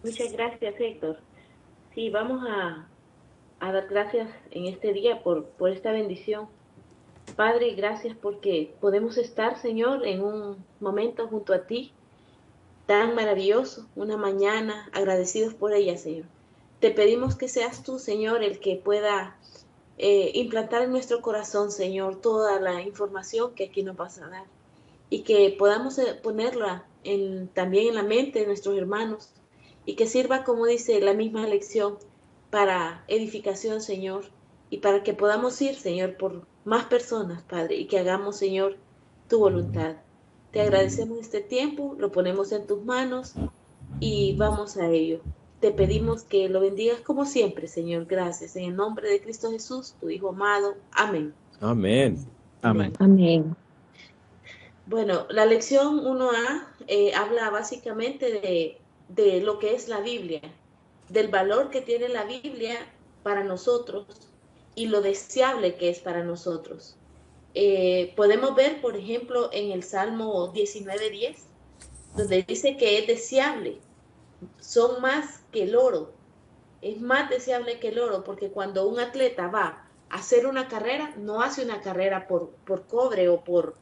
Muchas gracias, Héctor. Sí, vamos a dar gracias en este día por esta bendición. Padre, gracias porque podemos estar, Señor, en un momento junto a ti tan maravilloso, una mañana, agradecidos por ella, Señor. Te pedimos que seas tú, Señor, el que pueda implantar en nuestro corazón, Señor, toda la información que aquí nos vas a dar y que podamos ponerla también en la mente de nuestros hermanos y que sirva, como dice la misma lección, para edificación, Señor, y para que podamos ir, Señor, por más personas, Padre, y que hagamos, Señor, tu voluntad. Te agradecemos este tiempo, lo ponemos en tus manos y vamos a ello. Te pedimos que lo bendigas como siempre, Señor. Gracias. En el nombre de Cristo Jesús, tu Hijo amado. Amén. Amén. Amén. Amén. Amén. Bueno, la lección 1A habla básicamente de lo que es la Biblia, del valor que tiene la Biblia para nosotros y lo deseable que es para nosotros. Podemos ver, por ejemplo, en el Salmo 19:10, donde dice que es deseable, son más que el oro, es más deseable que el oro, porque cuando un atleta va a hacer una carrera, no hace una carrera por cobre o por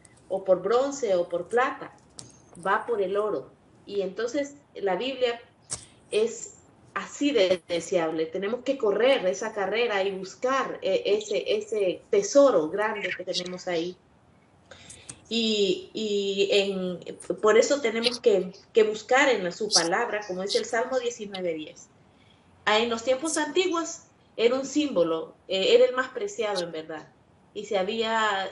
bronce o por plata, va por el oro. Y entonces la Biblia es así de deseable. Tenemos que correr esa carrera y buscar ese tesoro grande que tenemos ahí. Por eso tenemos que buscar en su palabra, como es el Salmo 19:10. En los tiempos antiguos era un símbolo, era el más preciado en verdad. Y si había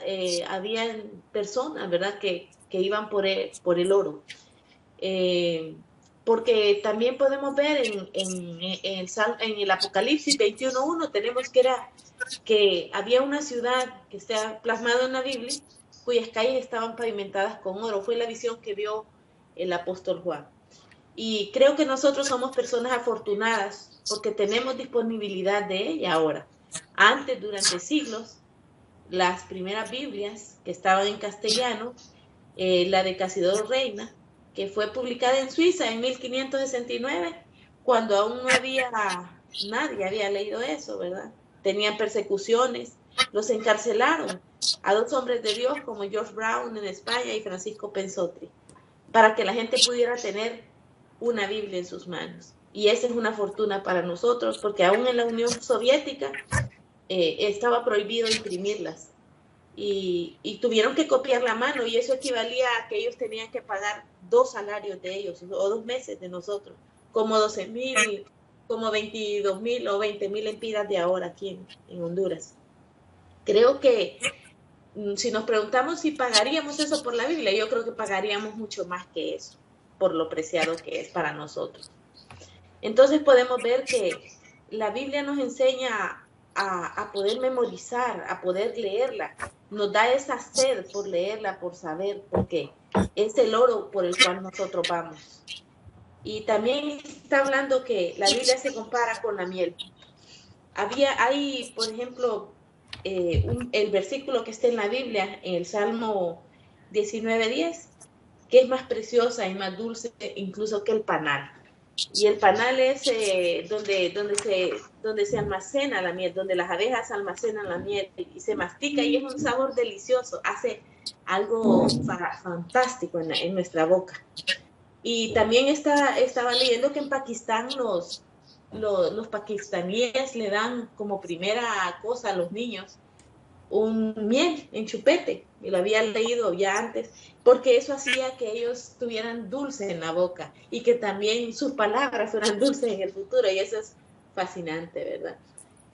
personas, ¿verdad?, que iban por el oro. Porque también podemos ver en el Apocalipsis 21:1, tenemos que había una ciudad que está plasmada en la Biblia, cuyas calles estaban pavimentadas con oro. Fue la visión que vio el apóstol Juan. Y creo que nosotros somos personas afortunadas porque tenemos disponibilidad de ella ahora. Antes, durante siglos, las primeras Biblias que estaban en castellano, la de Casidoro Reina, que fue publicada en Suiza en 1569, cuando aún no había, nadie había leído eso, ¿verdad? Tenían persecuciones, los encarcelaron a dos hombres de Dios como George Brown en España y Francisco Pensotri, para que la gente pudiera tener una Biblia en sus manos. Y esa es una fortuna para nosotros, porque aún en la Unión Soviética estaba prohibido imprimirlas. Y tuvieron que copiar la mano, y eso equivalía a que ellos tenían que pagar 2 salarios de ellos, o 2 meses de nosotros, como 12,000, como 22,000 o 20,000 empiras de ahora aquí en Honduras. Creo que si nos preguntamos si pagaríamos eso por la Biblia, yo creo que pagaríamos mucho más que eso, por lo preciado que es para nosotros. Entonces podemos ver que la Biblia nos enseña a poder memorizar, a poder leerla. Nos da esa sed por leerla, por saber, porque es el oro por el cual nosotros vamos. Y también está hablando que la Biblia se compara con la miel. Hay, por ejemplo, el versículo que está en la Biblia, en el Salmo 19:10, que es más preciosa y más dulce incluso que el panal. Y el panal es donde se almacena la miel, donde las abejas almacenan la miel y se mastica, y es un sabor delicioso, hace algo fantástico en nuestra boca. Y también estaba leyendo que en Pakistán los pakistaníes le dan como primera cosa a los niños un miel en chupete, y lo había leído ya antes, porque eso hacía que ellos tuvieran dulce en la boca y que también sus palabras fueran dulces en el futuro, y eso es fascinante, ¿verdad?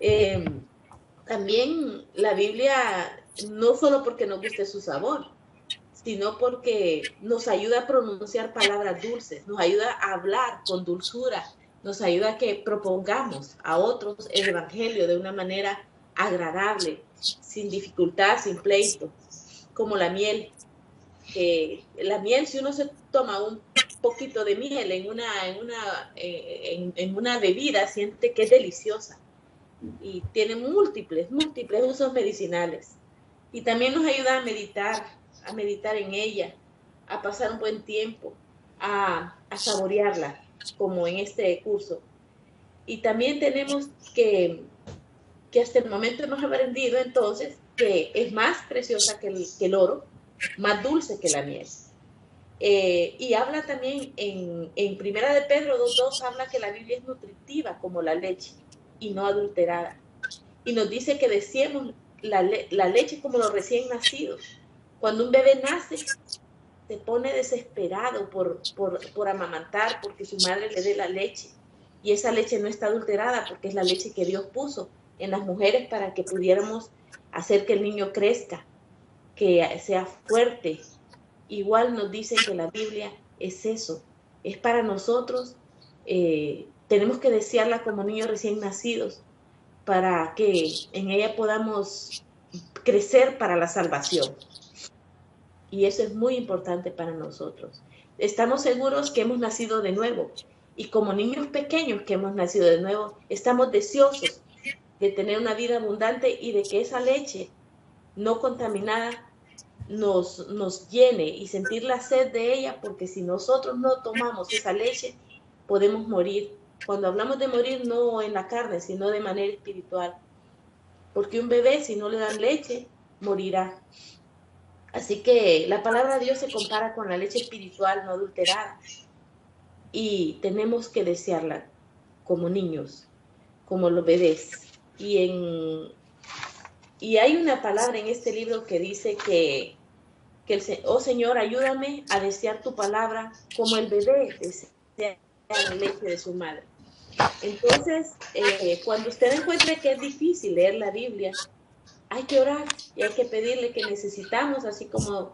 Eh, También la Biblia, no solo porque nos guste su sabor, sino porque nos ayuda a pronunciar palabras dulces, nos ayuda a hablar con dulzura, nos ayuda a que propongamos a otros el Evangelio de una manera agradable, sin dificultad, sin pleito, como la miel. Que la miel, si uno se toma un poquito de miel en una bebida, siente que es deliciosa y tiene múltiples usos medicinales. Y también nos ayuda a meditar en ella, a pasar un buen tiempo, a saborearla. como en este curso. Y también tenemos que hasta el momento hemos aprendido entonces que es más preciosa que el oro, más dulce que la miel. Y habla también en Primera de Pedro 2:2, habla que la Biblia es nutritiva como la leche y no adulterada. Y nos dice que deseemos la leche como los recién nacidos. Cuando un bebé nace, se pone desesperado por amamantar, porque su madre le dé la leche. Y esa leche no está adulterada porque es la leche que Dios puso en las mujeres para que pudiéramos hacer que el niño crezca, que sea fuerte. Igual nos dice que la Biblia es eso, es para nosotros. Tenemos que desearla como niños recién nacidos para que en ella podamos crecer para la salvación. Y eso es muy importante para nosotros. Estamos seguros que hemos nacido de nuevo. Y como niños pequeños que hemos nacido de nuevo, estamos deseosos de tener una vida abundante y de que esa leche no contaminada nos llene y sentir la sed de ella, porque si nosotros no tomamos esa leche, podemos morir. Cuando hablamos de morir, no en la carne, sino de manera espiritual. Porque un bebé, si no le dan leche, morirá. Así que la palabra de Dios se compara con la leche espiritual no adulterada. Y tenemos que desearla como niños, como los bebés. Y hay una palabra en este libro que dice que oh Señor, ayúdame a desear tu palabra como el bebé desea la leche de su madre. Entonces, cuando usted encuentre que es difícil leer la Biblia, hay que orar y hay que pedirle que necesitamos, así como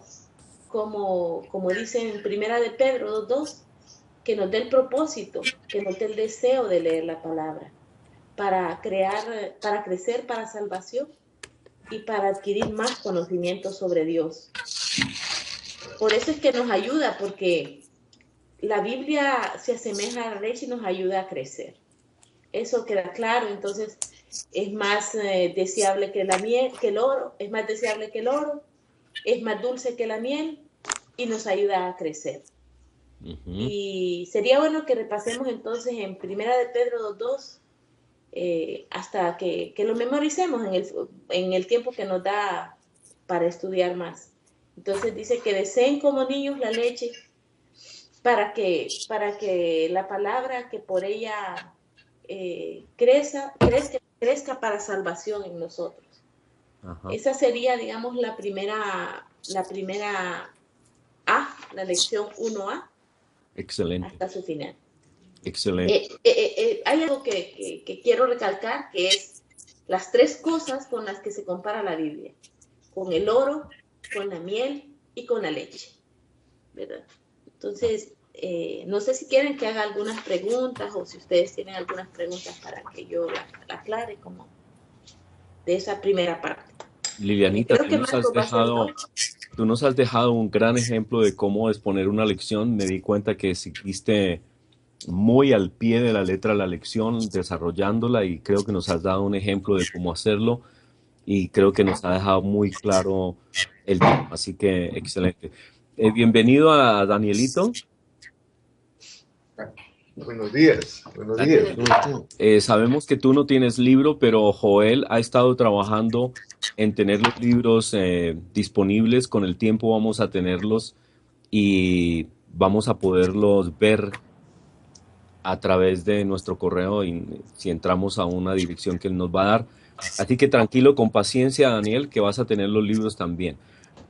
dice en Primera de Pedro 2:2, que nos dé el propósito, que nos dé el deseo de leer la palabra, para crecer para salvación y para adquirir más conocimiento sobre Dios. Por eso es que nos ayuda, porque la Biblia se asemeja a la leche y nos ayuda a crecer. Eso queda claro. Entonces es más deseable que la miel, que el oro, es más deseable que el oro, es más dulce que la miel y nos ayuda a crecer. Y sería bueno que repasemos entonces en Primera de Pedro 2:2 hasta que lo memoricemos en el tiempo que nos da para estudiar más. Entonces dice que deseen como niños la leche para que la palabra, que por ella crezca para salvación en nosotros. Ajá. Esa sería, digamos, la primera A, la lección 1A. Excelente. Hasta su final. Excelente. Hay algo que quiero recalcar, que es las tres cosas con las que se compara la Biblia: con el oro, con la miel y con la leche, ¿verdad? Entonces, no sé si quieren que haga algunas preguntas, o si ustedes tienen algunas preguntas para que yo la aclare, como de esa primera parte. Lilianita, tú nos has dejado un gran ejemplo de cómo exponer una lección. Me di cuenta que seguiste muy al pie de la letra la lección, desarrollándola, y creo que nos has dado un ejemplo de cómo hacerlo, y creo que nos ha dejado muy claro el tema, así que excelente. Bienvenido a Danielito. Buenos días. Buenos días. Sabemos que tú no tienes libro, pero Joel ha estado trabajando en tener los libros disponibles. Con el tiempo vamos a tenerlos y vamos a poderlos ver a través de nuestro correo, y si entramos a una dirección que él nos va a dar. Así que tranquilo, con paciencia, Daniel, que vas a tener los libros también.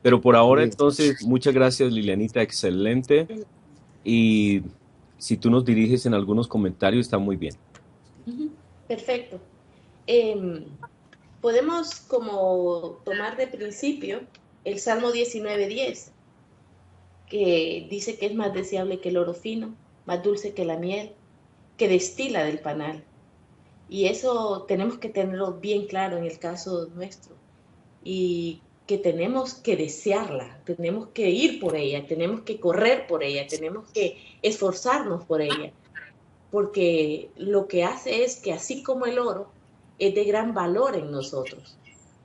Pero por ahora, entonces, muchas gracias, Lilianita, excelente. Y si tú nos diriges en algunos comentarios, está muy bien. Perfecto. Podemos como tomar de principio el Salmo 19:10, que dice que es más deseable que el oro fino, más dulce que la miel, que destila del panal. Y eso tenemos que tenerlo bien claro en el caso nuestro. Y que tenemos que desearla, tenemos que ir por ella, tenemos que correr por ella, tenemos que esforzarnos por ella, porque lo que hace es que, así como el oro, es de gran valor en nosotros,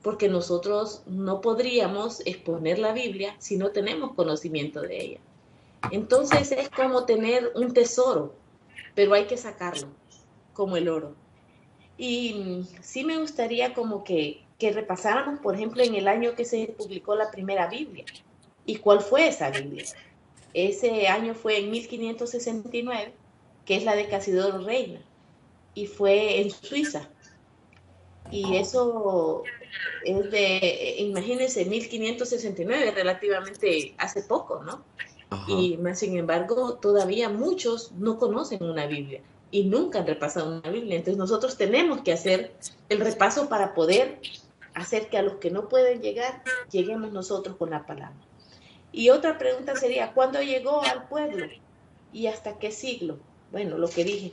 porque nosotros no podríamos exponer la Biblia si no tenemos conocimiento de ella. Entonces es como tener un tesoro, pero hay que sacarlo, como el oro. Y sí me gustaría como que repasáramos, por ejemplo, en el año que se publicó la primera Biblia. ¿Y cuál fue esa Biblia? Ese año fue en 1569, que es la de Casidoro Reina, y fue en Suiza. Y eso es de, imagínense, 1569, relativamente hace poco, ¿no? Ajá. Y más sin embargo, todavía muchos no conocen una Biblia y nunca han repasado una Biblia. Entonces nosotros tenemos que hacer el repaso para poder hacer que a los que no pueden llegar, lleguemos nosotros con la palabra. Y otra pregunta sería, ¿cuándo llegó al pueblo? ¿Y hasta qué siglo? Bueno, lo que dije.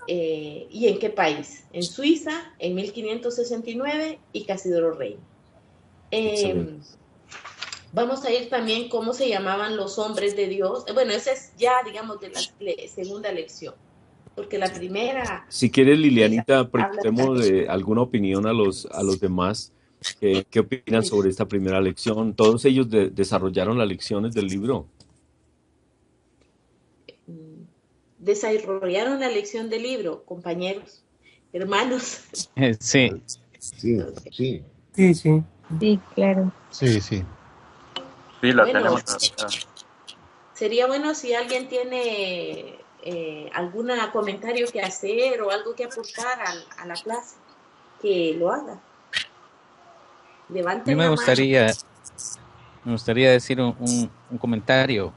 ¿Y en qué país? En Suiza, en 1569 y Casidoro Rey. Excelente. Vamos a ir también cómo se llamaban los hombres de Dios. Bueno, esa es ya, digamos, de la segunda lección, porque la primera Si quieres, Lilianita, habla preguntemos de alguna opinión a los demás. ¿Qué opinan sobre esta primera lección? ¿Todos ellos desarrollaron las lecciones del libro? desarrollaron la lección del libro, compañeros, hermanos. Sí. Sí, sí. Sí, sí. Sí, claro. Sí, sí. Sí, la Bueno, tenemos. sería bueno si alguien tiene algún comentario que hacer o algo que aportar a la clase, que lo haga. A mí Levanten me la gustaría decir un comentario.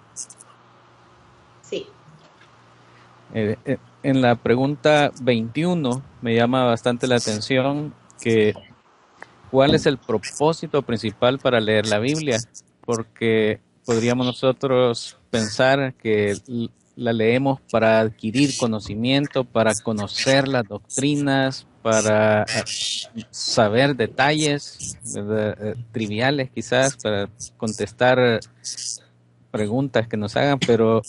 Sí. En la pregunta 21 me llama bastante la atención que ¿cuál es el propósito principal para leer la Biblia? Porque podríamos nosotros pensar que la leemos para adquirir conocimiento, para conocer las doctrinas, para saber detalles triviales quizás, para contestar preguntas que nos hagan, pero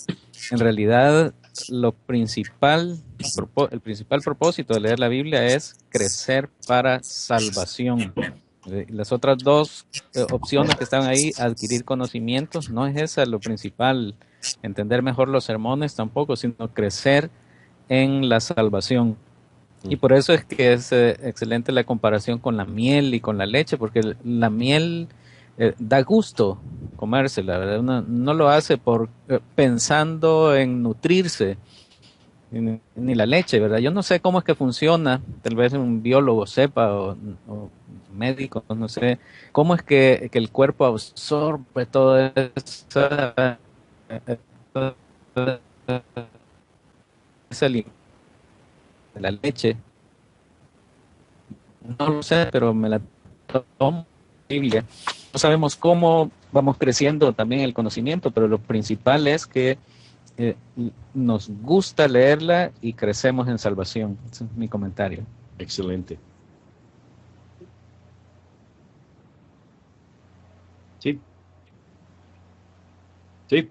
en realidad el principal propósito de leer la Biblia es crecer para salvación. Las otras dos opciones que están ahí, adquirir conocimientos, no es esa lo principal, entender mejor los sermones tampoco, sino crecer en la salvación. Y por eso es que es excelente la comparación con la miel y con la leche, porque la miel da gusto comérsela, ¿verdad? Uno no lo hace pensando en nutrirse, ni la leche, ¿verdad? Yo no sé cómo es que funciona, tal vez un biólogo sepa o médico, no sé, cómo es que el cuerpo absorbe todo ese alimento de la leche. No lo sé, pero me la tomo Biblia. No sabemos cómo vamos creciendo también el conocimiento, pero lo principal es que nos gusta leerla y crecemos en salvación. Ese es mi comentario. Excelente. Sí. Sí.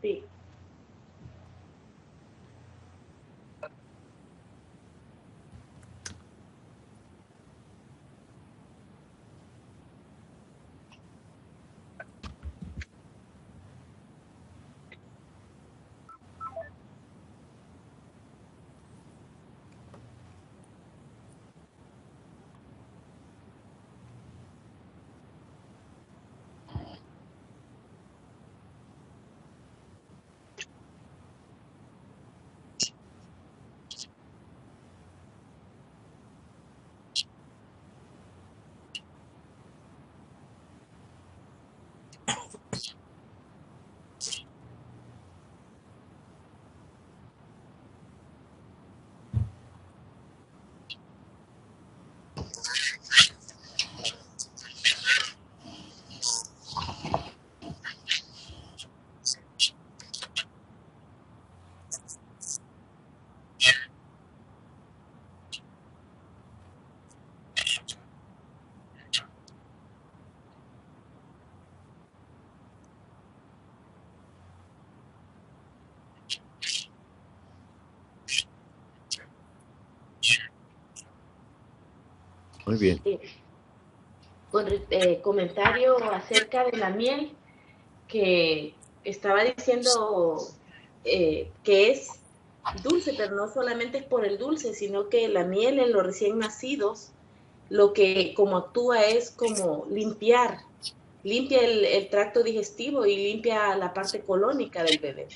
Sí. Muy bien. Con comentario acerca de la miel que estaba diciendo que es dulce, pero no solamente es por el dulce, sino que la miel en los recién nacidos, lo que como actúa es como limpia el tracto digestivo y limpia la parte colónica del bebé.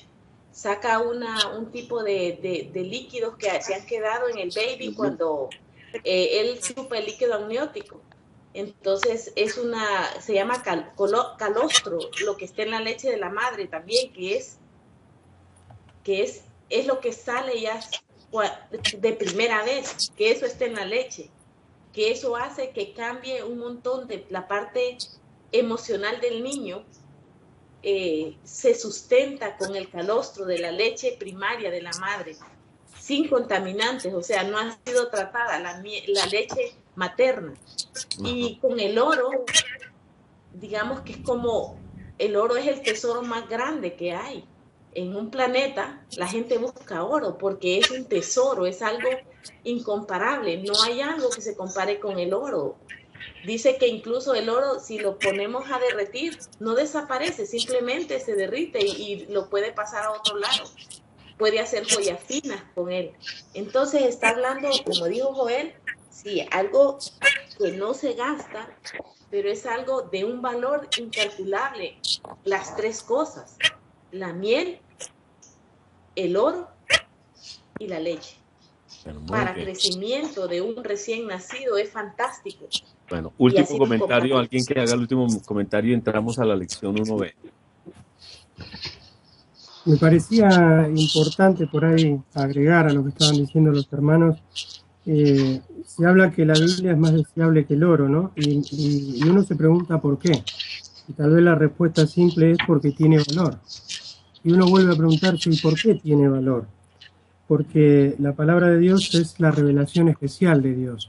Saca un tipo de líquidos que se han quedado en el baby cuando él chupa el líquido amniótico. Entonces se llama calostro, lo que está en la leche de la madre también, que es lo que sale ya de primera vez, que eso esté en la leche, que eso hace que cambie un montón de la parte emocional del niño. Se sustenta con el calostro de la leche primaria de la madre, sin contaminantes, o sea, no ha sido tratada la leche materna. Y con el oro, digamos que es como, el oro es el tesoro más grande que hay. En un planeta, la gente busca oro porque es un tesoro, es algo incomparable. No hay algo que se compare con el oro. Dice que incluso el oro, si lo ponemos a derretir, no desaparece, simplemente se derrite y lo puede pasar a otro lado. Puede hacer joyas finas con él. Entonces está hablando, como dijo Joel, sí, algo que no se gasta, pero es algo de un valor incalculable. Las tres cosas, la miel, el oro y la leche. Para crecimiento de un recién nacido es fantástico. Bueno, último comentario, alguien que haga el último comentario y entramos a la lección 1B. Me parecía importante por ahí agregar a lo que estaban diciendo los hermanos. Se habla que la Biblia es más deseable que el oro, ¿no? Y uno se pregunta por qué. Y tal vez la respuesta simple es porque tiene valor. Y uno vuelve a preguntarse, ¿y por qué tiene valor? Porque la palabra de Dios es la revelación especial de Dios.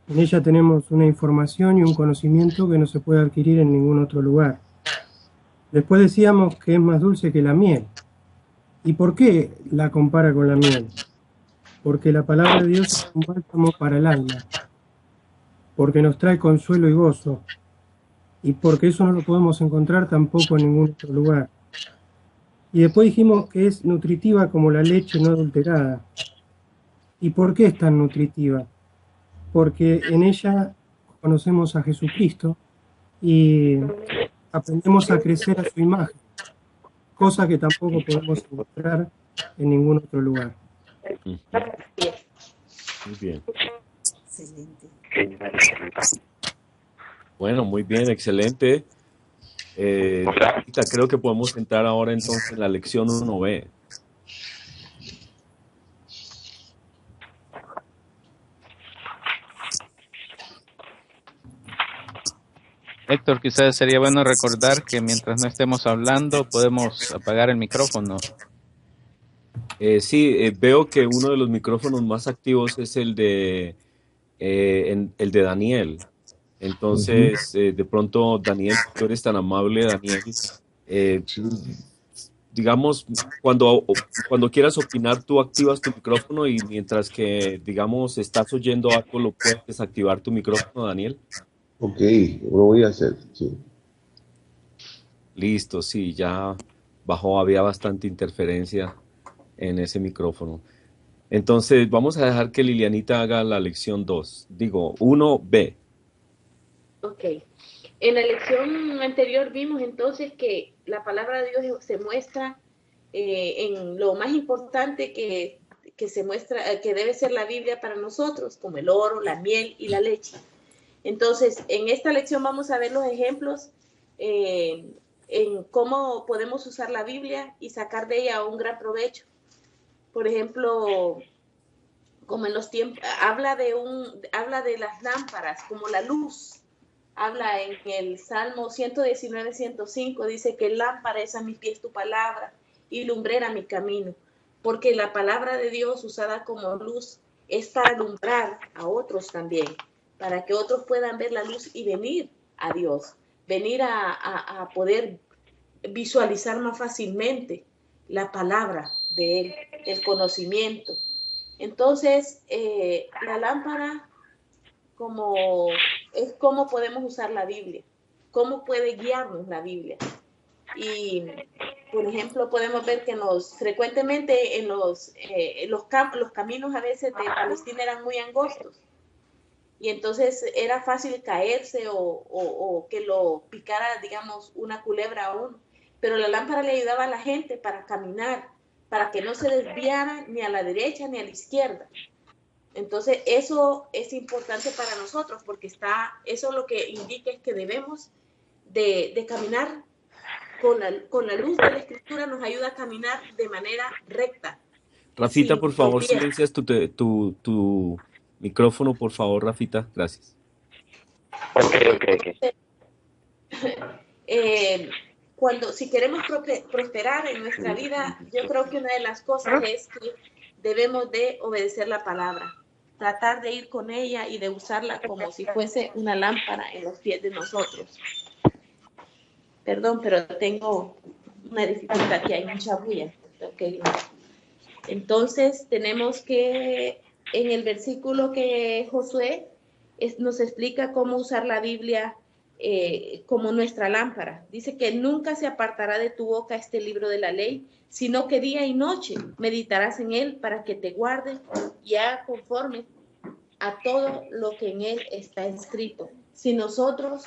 En ella tenemos una información y un conocimiento que no se puede adquirir en ningún otro lugar. Después decíamos que es más dulce que la miel. ¿Y por qué la compara con la miel? Porque la palabra de Dios es un bálsamo para el alma, porque nos trae consuelo y gozo, y porque eso no lo podemos encontrar tampoco en ningún otro lugar. Y después dijimos que es nutritiva como la leche no adulterada. ¿Y por qué es tan nutritiva? Porque en ella conocemos a Jesucristo y aprendemos a crecer a su imagen, cosa que tampoco podemos encontrar en ningún otro lugar. Muy bien. Excelente. Bueno, muy bien, excelente. Creo que podemos entrar ahora entonces en la lección 1B. Héctor, quizás sería bueno recordar que mientras no estemos hablando podemos apagar el micrófono. Sí, veo que uno de los micrófonos más activos es el de Daniel. Entonces, de pronto, Daniel, tú eres tan amable, Daniel. Digamos, cuando quieras opinar, tú activas tu micrófono y mientras que, digamos, estás oyendo algo, lo puedes desactivar tu micrófono, Daniel. Ok, lo voy a hacer, sí. Listo, sí, ya bajó, había bastante interferencia en ese micrófono. Entonces, vamos a dejar que Lilianita haga la lección 2. Digo, 1B. Ok. En la lección anterior vimos entonces que la palabra de Dios se muestra en lo más importante que se muestra, que debe ser la Biblia para nosotros, como el oro, la miel y la leche. Entonces, en esta lección vamos a ver los ejemplos en cómo podemos usar la Biblia y sacar de ella un gran provecho. Por ejemplo, como en los tiempos, habla de las lámparas, como la luz. Habla en el Salmo 119, 105, dice que lámpara es a mis pies tu palabra y lumbrera mi camino. Porque la palabra de Dios usada como luz es para alumbrar a otros también, para que otros puedan ver la luz y venir a Dios, venir a poder visualizar más fácilmente la palabra de Él, el conocimiento. Entonces, la lámpara es cómo podemos usar la Biblia, cómo puede guiarnos la Biblia. Y por ejemplo, podemos ver que frecuentemente en los caminos a veces de Palestina eran muy angostos. Y entonces era fácil caerse o que lo picara, digamos, una culebra aún. Pero la lámpara le ayudaba a la gente para caminar, para que no se desviara ni a la derecha ni a la izquierda. Entonces eso es importante para nosotros porque eso lo que indica es que debemos de caminar con la luz de la Escritura, nos ayuda a caminar de manera recta. Rafita, Sin por favor, tropiezo. silencias tu micrófono, por favor, Rafita. Gracias. Ok. Si queremos prosperar en nuestra vida, yo creo que una de las cosas es que debemos de obedecer la palabra, tratar de ir con ella y de usarla como si fuese una lámpara en los pies de nosotros. Perdón, pero tengo una dificultad aquí, hay mucha bulla. Okay. Entonces tenemos que, en el versículo que Josué nos explica cómo usar la Biblia como nuestra lámpara. Dice que nunca se apartará de tu boca este libro de la ley, sino que día y noche meditarás en él para que te guarde y haga conforme a todo lo que en él está escrito. Si nosotros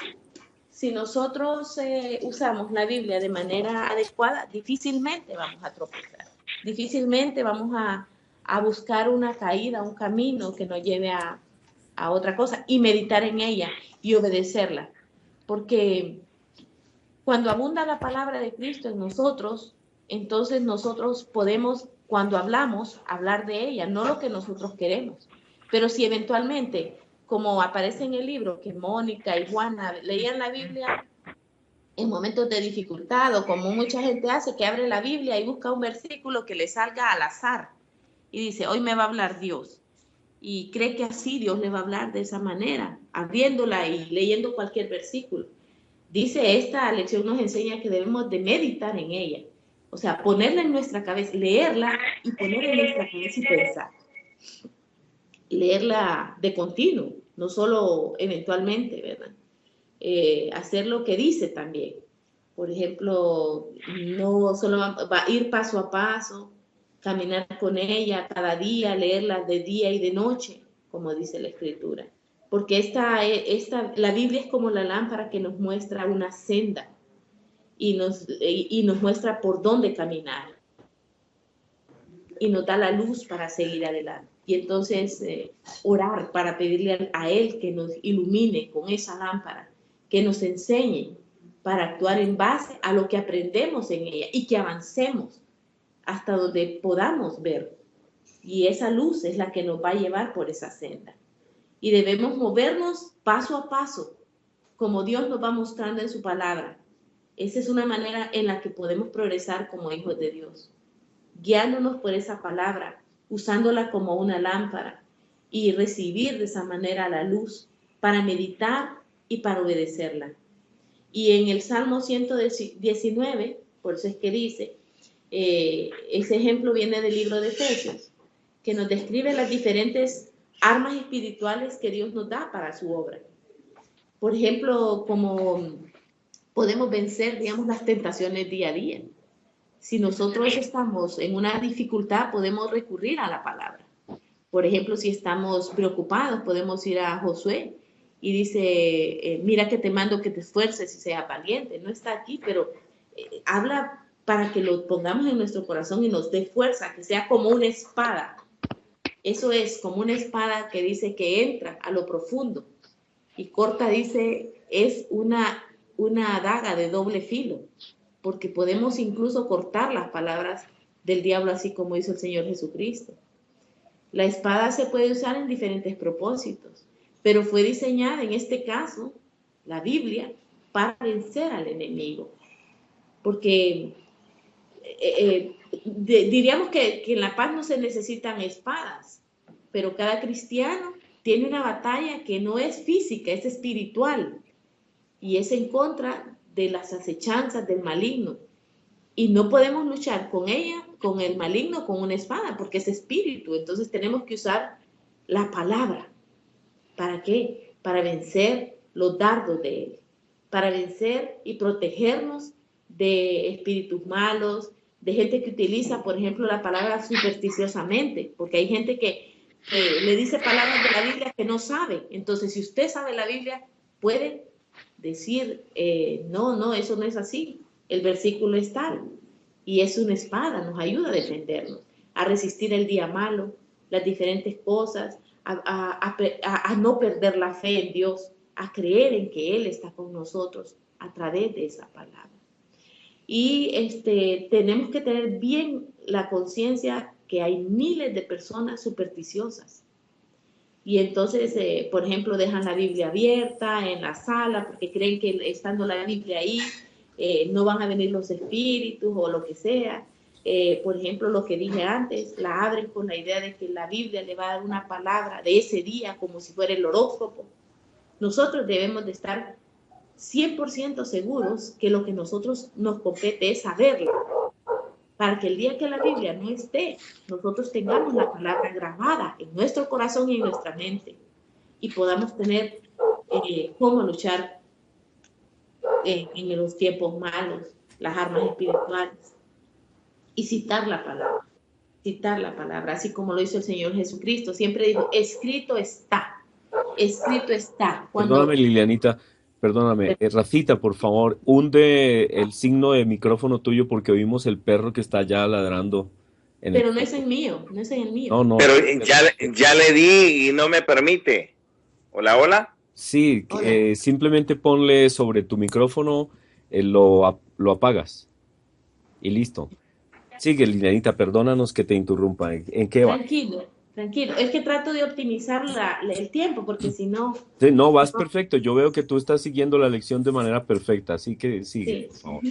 usamos la Biblia de manera adecuada, difícilmente vamos a tropezar. Difícilmente vamos a buscar una caída, un camino que nos lleve a otra cosa y meditar en ella y obedecerla. Porque cuando abunda la palabra de Cristo en nosotros, entonces nosotros podemos, cuando hablamos, hablar de ella, no lo que nosotros queremos. Pero si eventualmente, como aparece en el libro, que Mónica y Juana leían la Biblia en momentos de dificultad, o como mucha gente hace, que abre la Biblia y busca un versículo que le salga al azar y dice, hoy me va a hablar Dios. Y cree que así Dios le va a hablar de esa manera, abriéndola y leyendo cualquier versículo. Dice, esta lección nos enseña que debemos de meditar en ella. O sea, ponerla en nuestra cabeza, leerla y ponerla en nuestra cabeza y pensar. Leerla de continuo, no solo eventualmente, ¿verdad? Hacer lo que dice también. Por ejemplo, no solo va a ir paso a paso, caminar con ella cada día, leerla de día y de noche, como dice la Escritura. Porque la Biblia es como la lámpara que nos muestra una senda y nos muestra por dónde caminar. Y nos da la luz para seguir adelante. Y entonces orar para pedirle a Él que nos ilumine con esa lámpara, que nos enseñe para actuar en base a lo que aprendemos en ella y que avancemos hasta donde podamos ver. Y esa luz es la que nos va a llevar por esa senda. Y debemos movernos paso a paso, como Dios nos va mostrando en su palabra. Esa es una manera en la que podemos progresar como hijos de Dios, guiándonos por esa palabra, usándola como una lámpara y recibir de esa manera la luz para meditar y para obedecerla. Y en el Salmo 119, por eso es que dice, ese ejemplo viene del libro de Efesios, que nos describe las diferentes armas espirituales que Dios nos da para su obra. Por ejemplo, como podemos vencer, digamos, las tentaciones día a día. Si nosotros estamos en una dificultad, podemos recurrir a la palabra. Por ejemplo, si estamos preocupados, podemos ir a Josué y dice, mira que te mando que te esfuerces y seas valiente. No está aquí, pero habla para que lo pongamos en nuestro corazón y nos dé fuerza, que sea como una espada. Eso es como una espada que dice que entra a lo profundo y corta, dice, es una daga de doble filo, porque podemos incluso cortar las palabras del diablo, así como hizo el Señor Jesucristo. La espada se puede usar en diferentes propósitos, pero fue diseñada, en este caso, la Biblia, para vencer al enemigo. Porque diríamos que en la paz no se necesitan espadas, pero cada cristiano tiene una batalla que no es física, es espiritual, y es en contra de las acechanzas del maligno. Y no podemos luchar con ella, con el maligno, con una espada, porque es espíritu. Entonces tenemos que usar la palabra. ¿Para qué? Para vencer los dardos de él, para vencer y protegernos de espíritus malos, de gente que utiliza, por ejemplo, la palabra supersticiosamente, porque hay gente que le dice palabras de la Biblia que no sabe. Entonces, si usted sabe la Biblia, puede decir, no, eso no es así. El versículo es tal. Y es una espada, nos ayuda a defendernos, a resistir el día malo, las diferentes cosas, a no perder la fe en Dios, a creer en que Él está con nosotros a través de esa palabra. Y tenemos que tener bien la conciencia que hay miles de personas supersticiosas. Y entonces, por ejemplo, dejan la Biblia abierta en la sala porque creen que estando la Biblia ahí no van a venir los espíritus o lo que sea. Por ejemplo, lo que dije antes, la abren con la idea de que la Biblia le va a dar una palabra de ese día como si fuera el horóscopo. Nosotros debemos de estar 100% seguros que lo que nosotros nos compete es saberlo, para que el día que la Biblia no esté, nosotros tengamos la palabra grabada en nuestro corazón y en nuestra mente y podamos tener cómo luchar en los tiempos malos, las armas espirituales y citar la palabra, así como lo hizo el Señor Jesucristo. Siempre dijo, escrito está, escrito está. Perdóname, Lilianita, perdóname. Rafita, por favor, hunde el signo de micrófono tuyo porque oímos el perro que está allá ladrando. Pero no es el mío, no es en el mío. No. Pero ya le di y no me permite. Hola, hola. Sí, simplemente ponle sobre tu micrófono, lo apagas y listo. Sigue, Lilianita, perdónanos que te interrumpa. ¿En qué va? Tranquilo. Es que trato de optimizar el tiempo, porque si no... Sí, no, vas perfecto. Yo veo que tú estás siguiendo la lección de manera perfecta, así que sigue, por favor.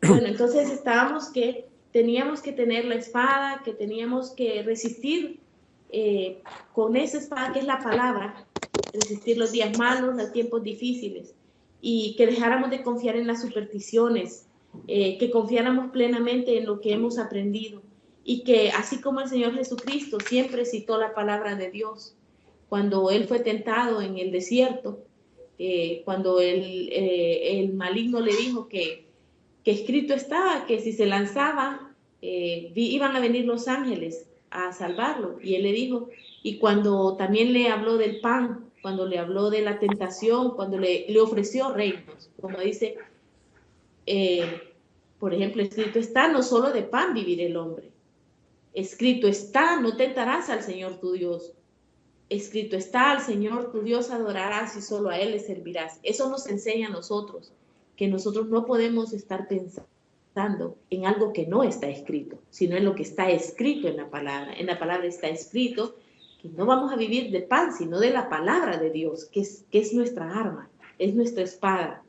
Bueno, entonces estábamos que teníamos que tener la espada, que teníamos que resistir con esa espada que es la palabra, resistir los días malos, los tiempos difíciles, y que dejáramos de confiar en las supersticiones, que confiáramos plenamente en lo que hemos aprendido, y que así como el Señor Jesucristo siempre citó la palabra de Dios, cuando Él fue tentado en el desierto, cuando el maligno le dijo que escrito estaba, que si se lanzaba, iban a venir los ángeles a salvarlo, y Él le dijo, y cuando también le habló del pan, cuando le habló de la tentación, cuando le ofreció reinos, como dice, por ejemplo, escrito está, no solo de pan vivir el hombre. Escrito está, no tentarás al Señor tu Dios. Escrito está, al Señor tu Dios adorarás y solo a Él le servirás. Eso nos enseña a nosotros, que nosotros no podemos estar pensando en algo que no está escrito, sino en lo que está escrito en la palabra. En la palabra está escrito que no vamos a vivir de pan, sino de la palabra de Dios, que es nuestra arma, es nuestra espada.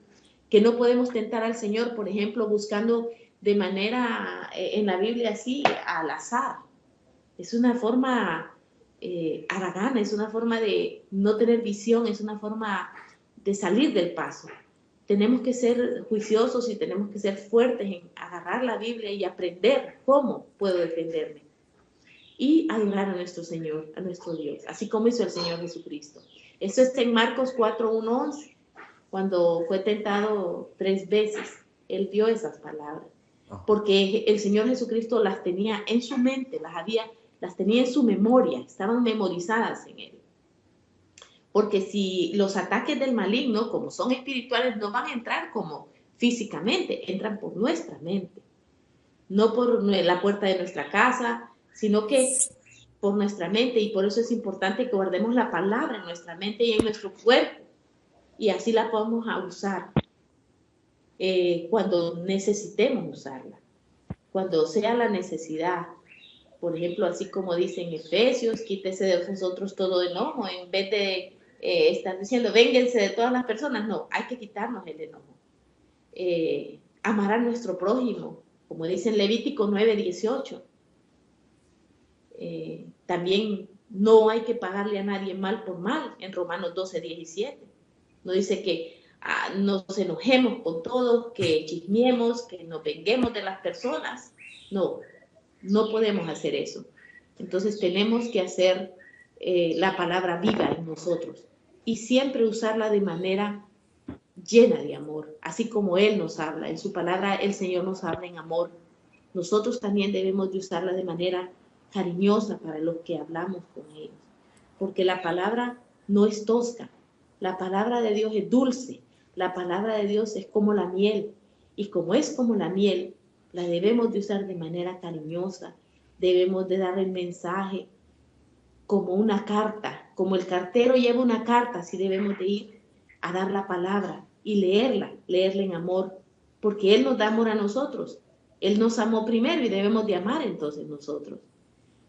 Que no podemos tentar al Señor, por ejemplo, buscando de manera, en la Biblia así, al azar. Es una forma haragana, es una forma de no tener visión, es una forma de salir del paso. Tenemos que ser juiciosos y tenemos que ser fuertes en agarrar la Biblia y aprender cómo puedo defenderme. Y adorar a nuestro Señor, a nuestro Dios, así como hizo el Señor Jesucristo. Eso está en Marcos 4:1-11, cuando fue tentado 3 veces. Él dio esas palabras, porque el Señor Jesucristo las tenía en su mente, las tenía en su memoria, estaban memorizadas en Él. Porque si los ataques del maligno, como son espirituales, no van a entrar como físicamente, entran por nuestra mente. No por la puerta de nuestra casa, sino que por nuestra mente. Y por eso es importante que guardemos la palabra en nuestra mente y en nuestro cuerpo. Y así la podemos usar cuando necesitemos usarla. Cuando sea la necesidad. Por ejemplo, así como dice en Efesios, quítese de vosotros todo enojo, en vez de estar diciendo, vénganse de todas las personas. No, hay que quitarnos el enojo. Amar a nuestro prójimo, como dice en Levítico 9:18. También no hay que pagarle a nadie mal por mal, en Romanos 12:17. No dice que nos enojemos con todos, que chismiemos, que nos venguemos de las personas. No podemos hacer eso. Entonces tenemos que hacer la palabra viva en nosotros y siempre usarla de manera llena de amor, así como Él nos habla. En su palabra el Señor nos habla en amor. Nosotros también debemos de usarla de manera cariñosa para los que hablamos con ellos, porque la palabra no es tosca, la palabra de Dios es dulce, la palabra de Dios es como la miel, y como es como la miel, la debemos de usar de manera cariñosa, debemos de dar el mensaje como una carta, como el cartero lleva una carta, así debemos de ir a dar la palabra y leerla en amor, porque Él nos da amor a nosotros, Él nos amó primero y debemos de amar entonces nosotros.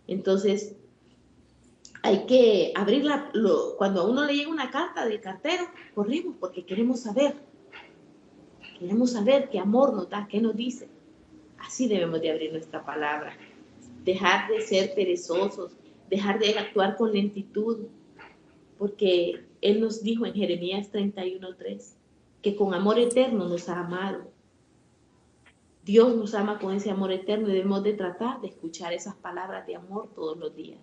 Entonces, hay que abrirla, cuando a uno le llega una carta del cartero, corrimos porque queremos saber qué amor nos da, qué nos dice. Así debemos de abrir nuestra palabra, dejar de ser perezosos, dejar de actuar con lentitud, porque Él nos dijo en Jeremías 31:3 que con amor eterno nos ha amado. Dios nos ama con ese amor eterno y debemos de tratar de escuchar esas palabras de amor todos los días.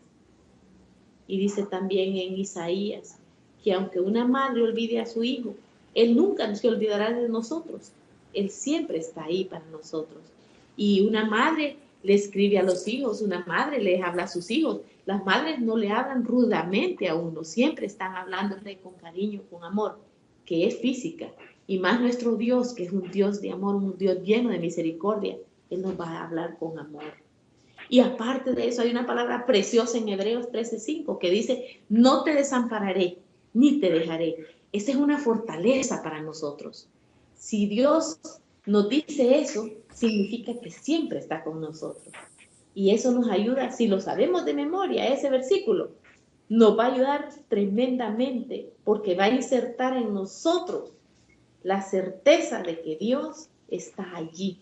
Y dice también en Isaías que aunque una madre olvide a su hijo, Él nunca se olvidará de nosotros. Él siempre está ahí para nosotros. Y una madre le escribe a los hijos, una madre les habla a sus hijos. Las madres no le hablan rudamente a uno, siempre están hablándole con cariño, con amor, que es física. Y más nuestro Dios, que es un Dios de amor, un Dios lleno de misericordia, Él nos va a hablar con amor. Y aparte de eso, hay una palabra preciosa en Hebreos 13:5 que dice, no te desampararé, ni te dejaré. Esa es una fortaleza para nosotros. Si Dios nos dice eso, significa que siempre está con nosotros. Y eso nos ayuda, si lo sabemos de memoria, ese versículo, nos va a ayudar tremendamente, porque va a insertar en nosotros la certeza de que Dios está allí.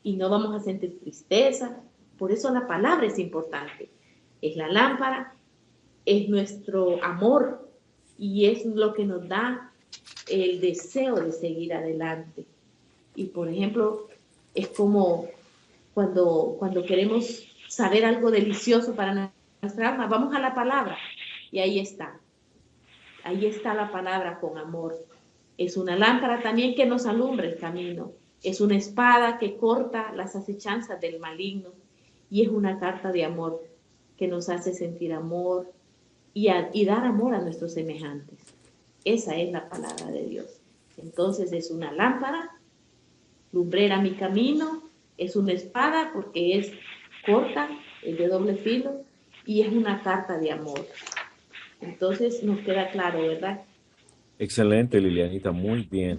Y no vamos a sentir tristeza. Por eso la palabra es importante. Es la lámpara, es nuestro amor y es lo que nos da el deseo de seguir adelante. Y por ejemplo, es como cuando queremos saber algo delicioso para nuestra alma, vamos a la palabra y ahí está. Ahí está la palabra con amor. Es una lámpara también que nos alumbra el camino. Es una espada que corta las acechanzas del maligno. Y es una carta de amor que nos hace sentir amor y dar amor a nuestros semejantes. Esa es la palabra de Dios. Entonces es una lámpara, lumbrera mi camino, es una espada porque es corta, es de doble filo y es una carta de amor. Entonces nos queda claro, ¿verdad? Excelente, Lilianita, muy bien.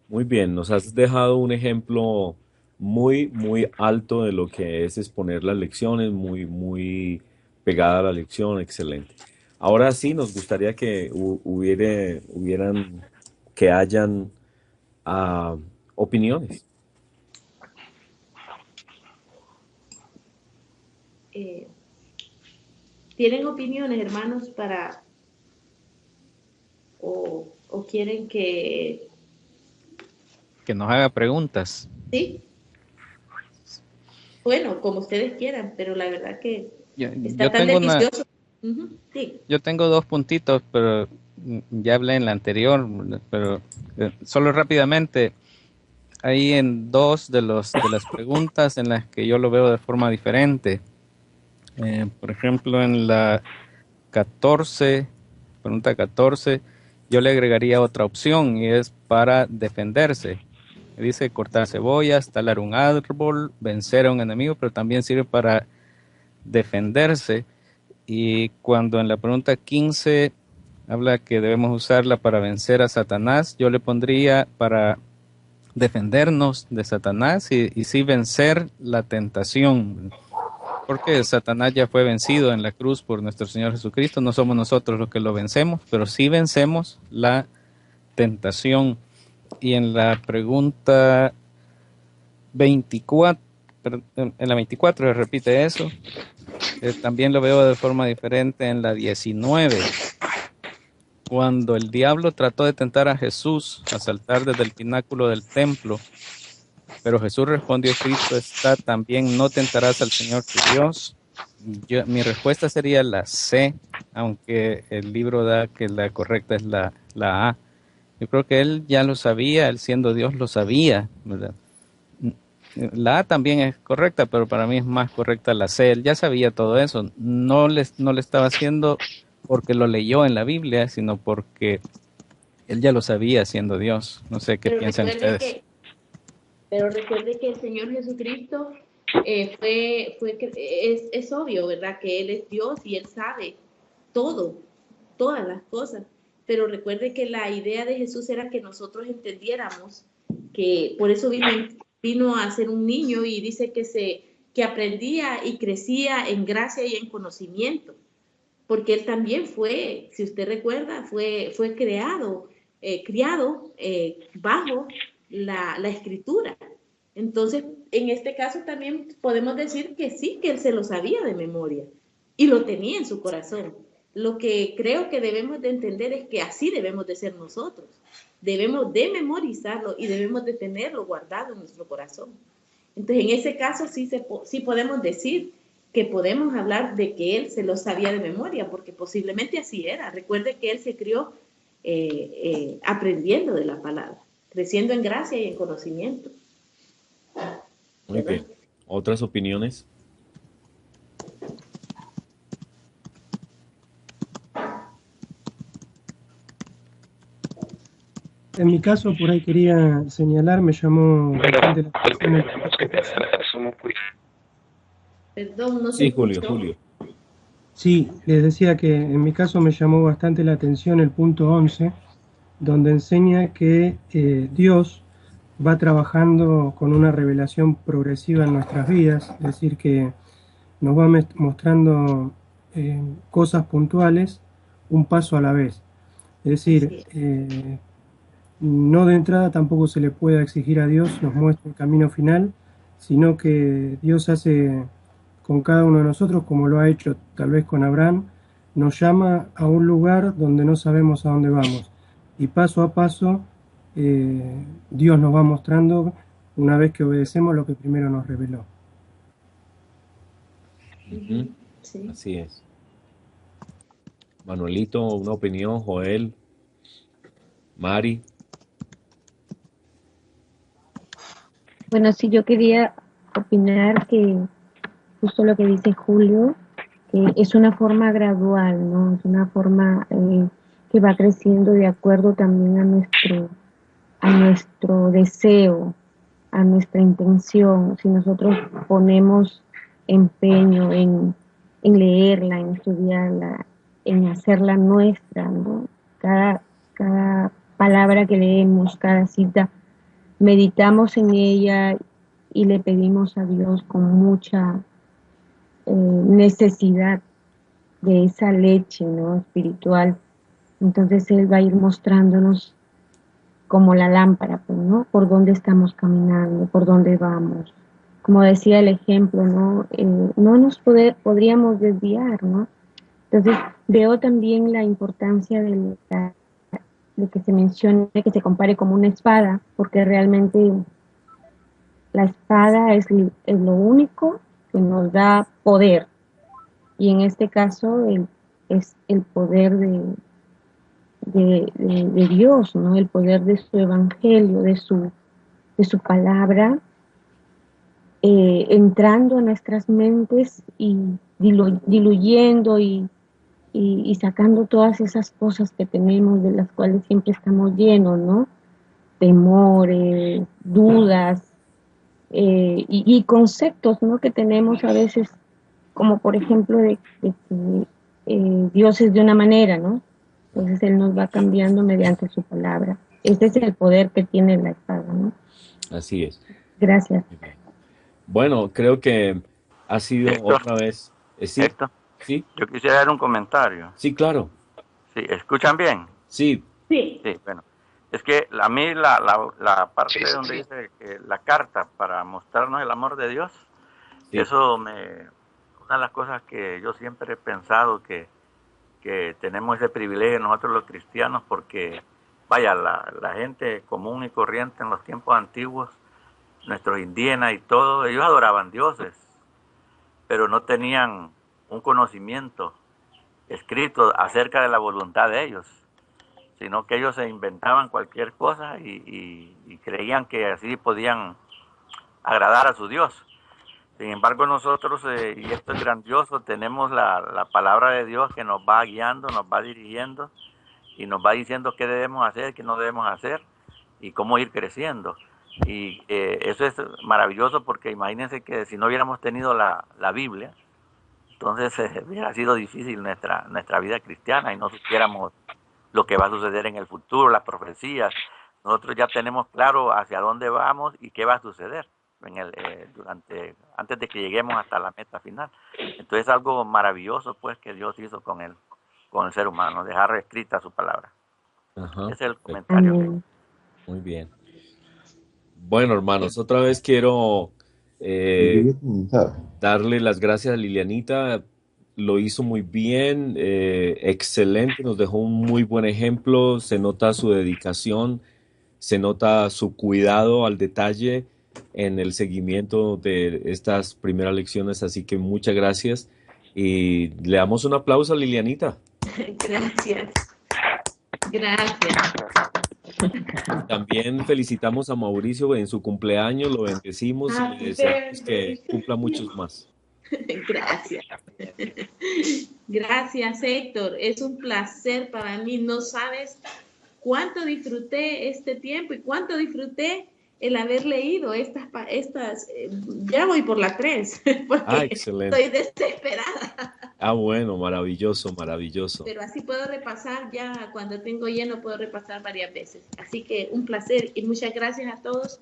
Muy bien, nos has dejado un ejemplo muy, muy alto de lo que es exponer las lecciones, muy, muy pegada a la lección, excelente. Ahora sí, nos gustaría que que hayan opiniones. ¿Tienen opiniones, hermanos, o quieren que nos haga preguntas? Sí? Bueno, como ustedes quieran, pero la verdad que está tan delicioso. Sí. Yo tengo 2 puntitos, pero ya hablé en la anterior, pero solo rápidamente, hay en 2 de las preguntas en las que yo lo veo de forma diferente. Por ejemplo, en la 14, pregunta 14, yo le agregaría otra opción y es para defenderse. Dice cortar cebollas, talar un árbol, vencer a un enemigo, pero también sirve para defenderse. Y cuando en la pregunta 15 habla que debemos usarla para vencer a Satanás, yo le pondría para defendernos de Satanás y sí vencer la tentación. Porque Satanás ya fue vencido en la cruz por nuestro Señor Jesucristo. No somos nosotros los que lo vencemos, pero sí vencemos la tentación. Y en la pregunta 24, en la 24 se repite eso. También lo veo de forma diferente en la 19. Cuando el diablo trató de tentar a Jesús a saltar desde el pináculo del templo, pero Jesús respondió, escrito está también, no tentarás al Señor tu Dios. Mi respuesta sería la C, aunque el libro da que la correcta es la A. Yo creo que él ya lo sabía, él siendo Dios lo sabía, ¿verdad? La A también es correcta, pero para mí es más correcta la C. Él ya sabía todo eso. No le estaba haciendo porque lo leyó en la Biblia, sino porque él ya lo sabía siendo Dios. No sé qué Pero piensan recuerde ustedes. que, pero recuerde que el Señor Jesucristo es obvio, ¿verdad? Que Él es Dios y Él sabe todo, todas las cosas. Pero recuerde que la idea de Jesús era que nosotros entendiéramos que por eso vino a ser un niño y dice que aprendía y crecía en gracia y en conocimiento, porque él también fue, si usted recuerda, fue criado bajo la escritura. Entonces, en este caso también podemos decir que sí, que él se lo sabía de memoria y lo tenía en su corazón. Lo que creo que debemos de entender es que así debemos de ser nosotros. Debemos de memorizarlo y debemos de tenerlo guardado en nuestro corazón. Entonces, en ese caso sí podemos decir que podemos hablar de que él se lo sabía de memoria, porque posiblemente así era. Recuerde que él se crió aprendiendo de la palabra, creciendo en gracia y en conocimiento. Muy bien. ¿Otras opiniones? En mi caso, por ahí quería señalar, me llamó bastante la atención. Perdón, no se Sí, Julio, escuchó. Julio. Sí, les decía que en mi caso me llamó bastante la atención el punto 11, donde enseña que Dios va trabajando con una revelación progresiva en nuestras vidas, es decir, que nos va mostrando cosas puntuales un paso a la vez. Es decir, no de entrada tampoco se le puede exigir a Dios nos muestre el camino final, sino que Dios hace con cada uno de nosotros, como lo ha hecho tal vez con Abraham, nos llama a un lugar donde no sabemos a dónde vamos. Y paso a paso, Dios nos va mostrando, una vez que obedecemos, lo que primero nos reveló. Sí. Así es. Manuelito, una opinión, Joel, Mari. Bueno, sí, yo quería opinar que justo lo que dice Julio, que es una forma gradual, ¿no? Es una forma que va creciendo de acuerdo también a nuestro deseo, a nuestra intención. Si nosotros ponemos empeño en leerla, en estudiarla, en hacerla nuestra, ¿no? Cada palabra que leemos, cada cita, meditamos en ella y le pedimos a Dios con mucha necesidad de esa leche, ¿no? Espiritual. Entonces Él va a ir mostrándonos como la lámpara, pues, ¿no? Por dónde estamos caminando, por dónde vamos. Como decía el ejemplo, ¿no? No nos podríamos desviar, ¿no? Entonces veo también la importancia de que se mencione, que se compare como una espada, porque realmente la espada es lo único que nos da poder. Y en este caso es el poder de Dios, ¿no? El poder de su evangelio, de su palabra, entrando a nuestras mentes y diluyendo y sacando todas esas cosas que tenemos, de las cuales siempre estamos llenos, ¿no? Temores, dudas, y conceptos, ¿no? Que tenemos a veces, como por ejemplo de que Dios es de una manera, ¿no? Entonces Él nos va cambiando mediante su palabra. Ese es el poder que tiene la espada, ¿no? Así es. Gracias. Bueno, creo que ha sido Héctor, otra vez. Sí, Héctor, sí, yo quisiera dar un comentario. sí, claro. Sí, ¿escuchan bien? Sí, Sí. Sí, bueno. Es que a mí la parte donde dice que la carta para mostrarnos el amor de Dios, sí. eso una de las cosas que yo siempre he pensado que tenemos ese privilegio nosotros los cristianos, porque vaya, la gente común y corriente en los tiempos antiguos, nuestros indígenas y todo, ellos adoraban dioses, pero no tenían un conocimiento escrito acerca de la voluntad de ellos. sino que ellos se inventaban cualquier cosa y creían que así podían agradar a su Dios. Sin embargo, nosotros, y esto es grandioso, tenemos la palabra de Dios que nos va guiando, nos va dirigiendo y nos va diciendo qué debemos hacer, qué no debemos hacer y cómo ir creciendo. Y eso es maravilloso, porque imagínense que si no hubiéramos tenido la Biblia, entonces hubiera sido difícil nuestra vida cristiana y no supiéramos lo que va a suceder en el futuro, las profecías. Nosotros ya tenemos claro hacia dónde vamos y qué va a suceder antes de que lleguemos hasta la meta final. Entonces es algo maravilloso, pues, que Dios hizo con el ser humano, dejar escrita su palabra. Ajá, Ese es el perfecto. comentario que... Amén. Muy bien. Bueno, hermanos, otra vez quiero Quería comentar. darle las gracias a Lilianita. Lo hizo muy bien, excelente, nos dejó un muy buen ejemplo, se nota su dedicación, se nota su cuidado al detalle en el seguimiento de estas primeras lecciones, así que muchas gracias y le damos un aplauso a Lilianita. Gracias. Gracias. También felicitamos a Mauricio en su cumpleaños, lo bendecimos y le Happy deseamos que birthday. cumpla muchos más. Gracias. Gracias, Héctor. Es un placer para mí. No sabes cuánto disfruté este tiempo y cuánto disfruté el haber leído ya voy por la 3, porque Excelente. estoy desesperada. Bueno, maravilloso, maravilloso. Pero así puedo repasar, ya cuando tengo lleno puedo repasar varias veces. Así que un placer y muchas gracias a todos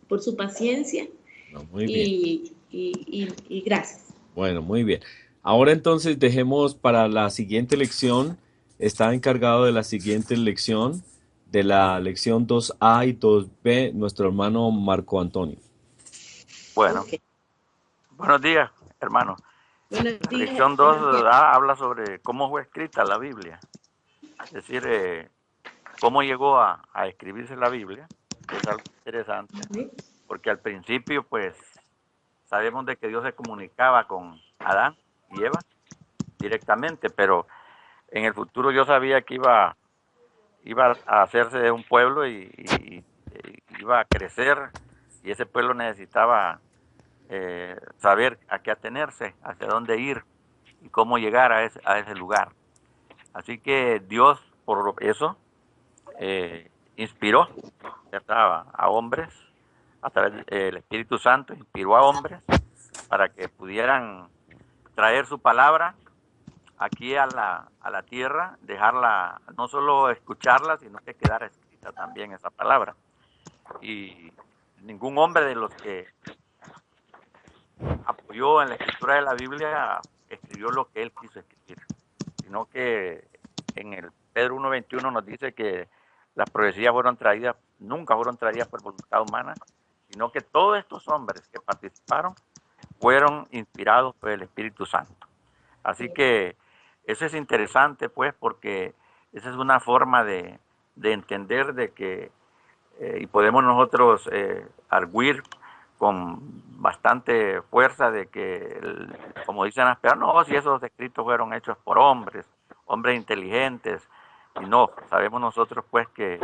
por su paciencia. No, muy bien. Y gracias. Bueno, muy bien. Ahora entonces dejemos para la siguiente lección, está encargado de la siguiente lección, de la lección 2A y 2B, nuestro hermano Marco Antonio. Bueno, Ok. buenos días, hermano. Buenos La días. lección 2A habla sobre cómo fue escrita la Biblia. Es decir, cómo llegó a escribirse la Biblia. Es algo interesante, porque al principio, pues, sabemos de que Dios se comunicaba con Adán y Eva directamente, pero en el futuro yo sabía que iba a hacerse un pueblo y iba a crecer, y ese pueblo necesitaba saber a qué atenerse, hacia dónde ir y cómo llegar a ese lugar. Así que Dios, por eso, inspiró, ¿verdad?, a hombres, a través del Espíritu Santo, inspiró a hombres para que pudieran traer su palabra aquí a la tierra, dejarla, no solo escucharla, sino que quedara escrita también esa palabra. Y ningún hombre de los que apoyó en la escritura de la Biblia escribió lo que él quiso escribir, sino que en el Pedro 1:21 nos dice que las profecías nunca fueron traídas por voluntad humana, sino que todos estos hombres que participaron fueron inspirados por el Espíritu Santo. Así que eso es interesante, pues, porque esa es una forma de entender de que, y podemos nosotros arguir con bastante fuerza de que, como dicen las personas, no, si esos escritos fueron hechos por hombres inteligentes, y no, sabemos nosotros, pues, que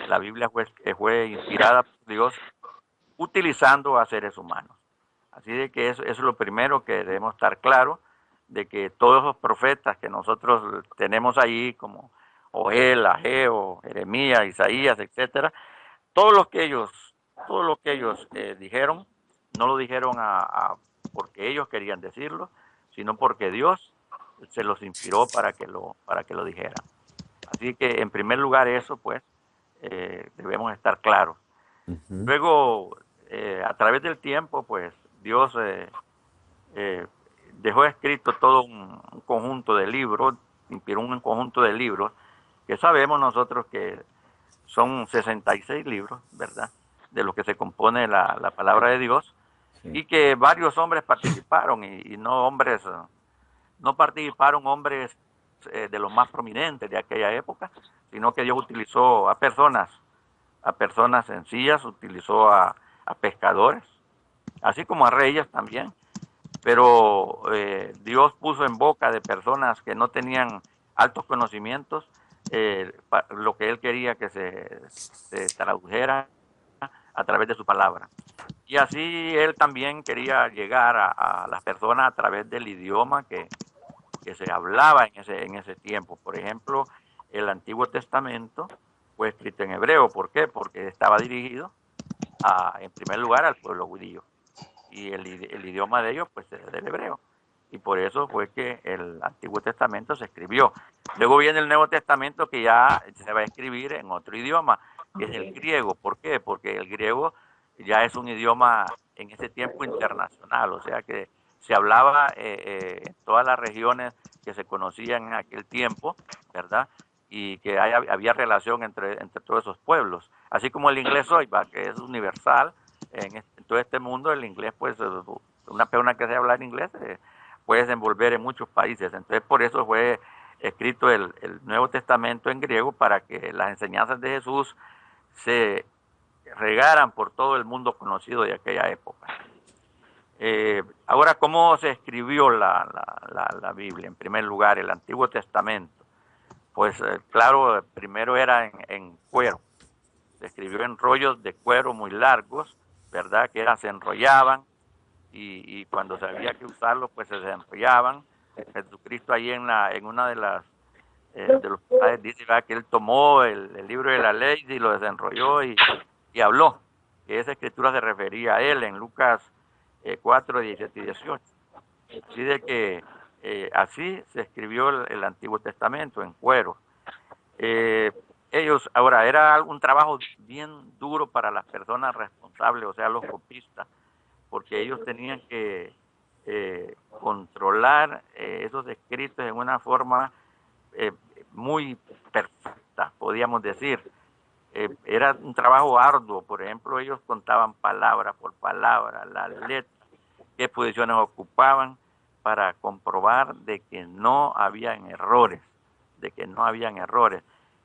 la Biblia fue inspirada por Dios utilizando a seres humanos. Así de que eso es lo primero que debemos estar claros, de que todos los profetas que nosotros tenemos ahí, como Joel, Ageo, Jeremías, Isaías, etcétera, todo lo que ellos dijeron, no lo dijeron porque ellos querían decirlo, sino porque Dios se los inspiró para que lo dijeran. Así que, en primer lugar, eso, pues, debemos estar claros. Ujú. Luego, a través del tiempo, pues, Dios dejó escrito todo un conjunto de libros, inspiró un conjunto de libros, que sabemos nosotros que son 66 libros, ¿verdad?, de los que se compone la palabra de Dios, Sí. y que varios hombres participaron, y no participaron hombres de los más prominentes de aquella época, sino que Dios utilizó a personas sencillas, utilizó a pescadores, así como a reyes también, pero Dios puso en boca de personas que no tenían altos conocimientos, lo que él quería que se tradujera a través de su palabra. Y así él también quería llegar a las personas a través del idioma que se hablaba en ese tiempo. Por ejemplo, el Antiguo Testamento fue escrito en hebreo. ¿Por qué? Porque estaba dirigido en primer lugar al pueblo judío. Y el idioma de ellos pues es el hebreo. Y por eso fue que el Antiguo Testamento se escribió. Luego viene el Nuevo Testamento, que ya se va a escribir en otro idioma, que es el griego. ¿Por qué? Porque el griego ya es un idioma en ese tiempo internacional, o sea que se hablaba en todas las regiones que se conocían en aquel tiempo, ¿verdad? Y que había relación entre todos esos pueblos. Así como el inglés hoy, que es universal en todo este mundo, el inglés, pues, una persona que sabe hablar inglés puede desenvolver en muchos países. Entonces, por eso fue escrito el Nuevo Testamento en griego, para que las enseñanzas de Jesús se regaran por todo el mundo conocido de aquella época. Ahora, ¿cómo se escribió la Biblia? En primer lugar, el Antiguo Testamento. Pues claro, primero era en cuero. Se escribió en rollos de cuero muy largos, ¿verdad? Que se enrollaban y cuando se había que usarlos, pues se desenrollaban. Jesucristo ahí en una de los pasajes dice, ¿verdad?, que él tomó el libro de la ley y lo desenrolló y habló, que esa escritura se refería a él en Lucas 4, 17 y 18. Así de que así se escribió el Antiguo Testamento, en cuero. Ellos, ahora, era un trabajo bien duro para las personas responsables, o sea, los copistas, porque ellos tenían que controlar esos escritos en una forma muy perfecta, podríamos decir. Era un trabajo arduo. Por ejemplo, ellos contaban palabra por palabra, las letras, qué posiciones ocupaban, para comprobar de que no habían errores,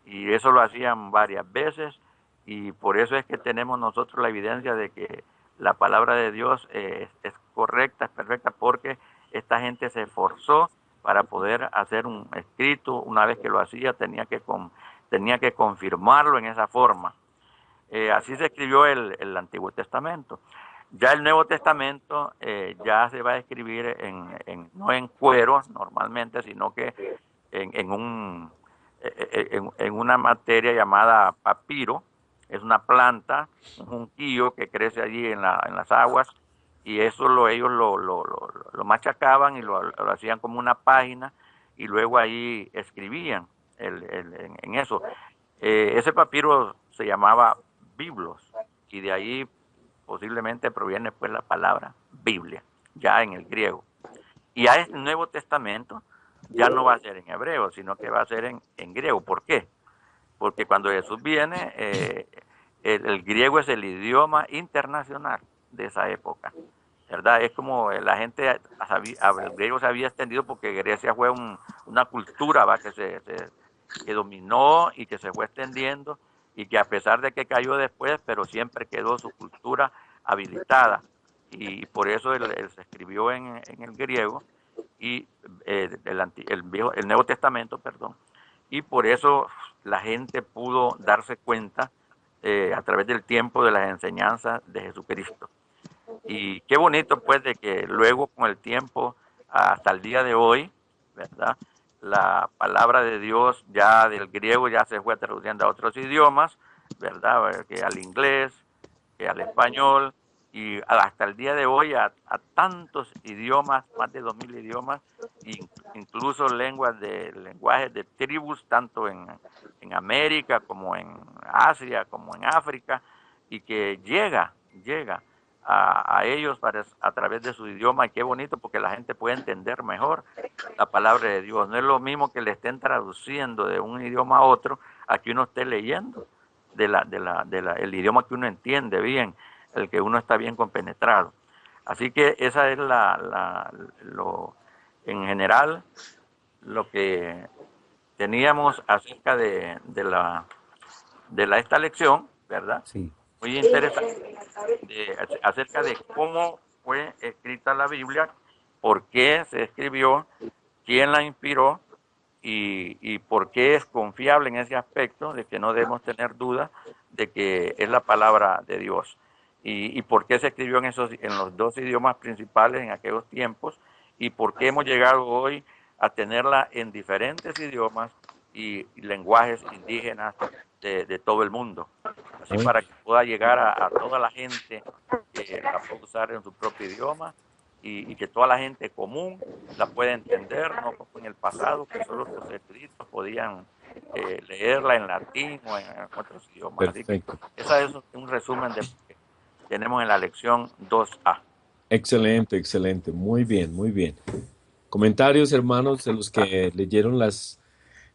y eso lo hacían varias veces, y por eso es que tenemos nosotros la evidencia de que la palabra de Dios es correcta, es perfecta, porque esta gente se esforzó para poder hacer un escrito. Una vez que lo hacía, tenía que confirmarlo en esa forma. Así se escribió el Antiguo Testamento. Ya el Nuevo Testamento ya se va a escribir no en cuero normalmente, sino que en una materia llamada papiro. Es una planta, un junquillo que crece allí en las aguas, y eso ellos lo machacaban y lo hacían como una página, y luego ahí escribían en eso. Ese papiro se llamaba biblos, y de ahí posiblemente proviene pues la palabra Biblia, ya en el griego. Y a este Nuevo Testamento ya no va a ser en hebreo, sino que va a ser en griego. ¿Por qué? Porque cuando Jesús viene, el griego es el idioma internacional de esa época, ¿verdad? Es como la gente, el griego se había extendido porque Grecia fue una cultura, ¿va?, que dominó y que se fue extendiendo, y que a pesar de que cayó después, pero siempre quedó su cultura habilitada, y por eso él se escribió en el griego, y el Nuevo Testamento, perdón, y por eso la gente pudo darse cuenta a través del tiempo de las enseñanzas de Jesucristo. Y qué bonito pues de que luego, con el tiempo, hasta el día de hoy, ¿verdad?, la palabra de Dios ya del griego ya se fue traduciendo a otros idiomas, ¿verdad?, que al inglés, que al español, y hasta el día de hoy a tantos idiomas, más de 2000 idiomas, incluso lenguajes de tribus, tanto en América como en Asia, como en África, y que llega a ellos a través de su idioma. Y qué bonito, porque la gente puede entender mejor la palabra de Dios. No es lo mismo que le estén traduciendo de un idioma a otro a que uno esté leyendo el idioma que uno entiende bien, el que uno está bien compenetrado. Así que esa es en general lo que teníamos acerca de esta lección, ¿verdad? Sí. Muy interesante, acerca de cómo fue escrita la Biblia, por qué se escribió, quién la inspiró y por qué es confiable en ese aspecto de que no debemos tener duda de que es la palabra de Dios. Y por qué se escribió en los dos idiomas principales en aquellos tiempos, y por qué hemos llegado hoy a tenerla en diferentes idiomas y lenguajes indígenas de todo el mundo. Así para que pueda llegar a toda la gente que la pueda usar en su propio idioma y que toda la gente común la pueda entender, no como en el pasado, que solo los eruditos podían leerla en latín o en otros idiomas. Perfecto. Así que ese es un resumen de lo que tenemos en la lección 2A. Excelente, excelente. Muy bien, muy bien. Comentarios, hermanos, de los que leyeron las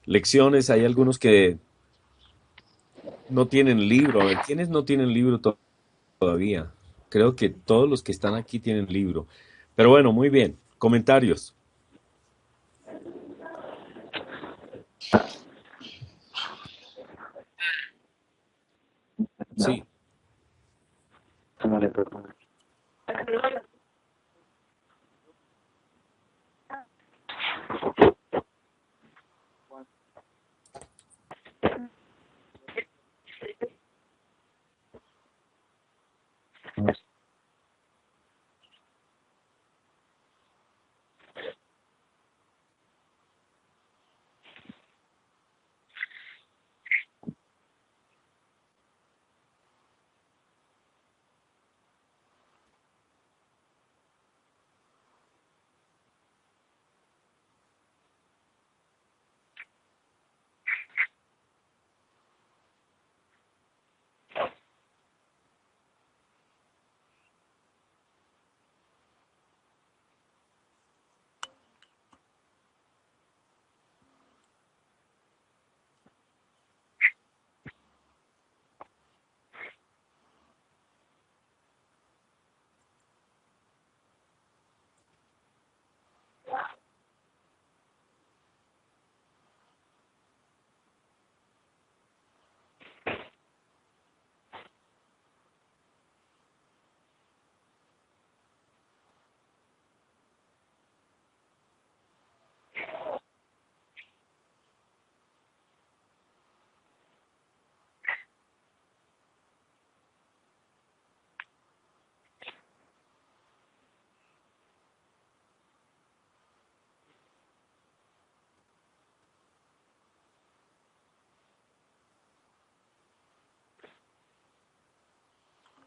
lecciones. Hay algunos que no tienen libro. A ver, ¿quiénes no tienen libro todavía? Creo que todos los que están aquí tienen libro. Pero bueno, muy bien. Comentarios. Sí.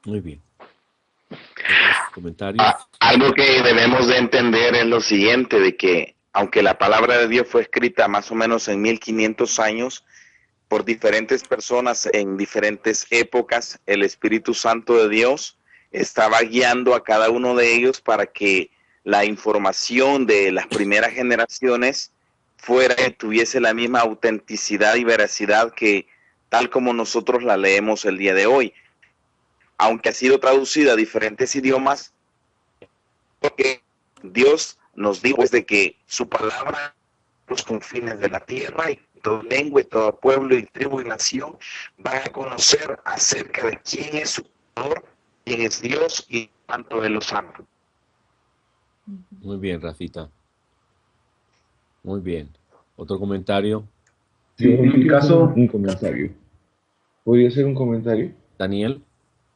Muy bien. ¿Comentarios? Algo que debemos de entender es lo siguiente, de que aunque la palabra de Dios fue escrita más o menos en 1500 años por diferentes personas en diferentes épocas, el Espíritu Santo de Dios estaba guiando a cada uno de ellos para que la información de las primeras generaciones tuviese la misma autenticidad y veracidad que tal como nosotros la leemos el día de hoy. Aunque ha sido traducida a diferentes idiomas, porque Dios nos dijo de que su palabra los confines de la tierra, y toda lengua y todo pueblo y tribu y nación van a conocer acerca de quién es su Creador, quién es Dios y cuánto Él los ama. Muy bien, Rafita. Muy bien. ¿Otro comentario? Sí, en mi caso, un comentario. ¿Podría hacer un comentario? Daniel.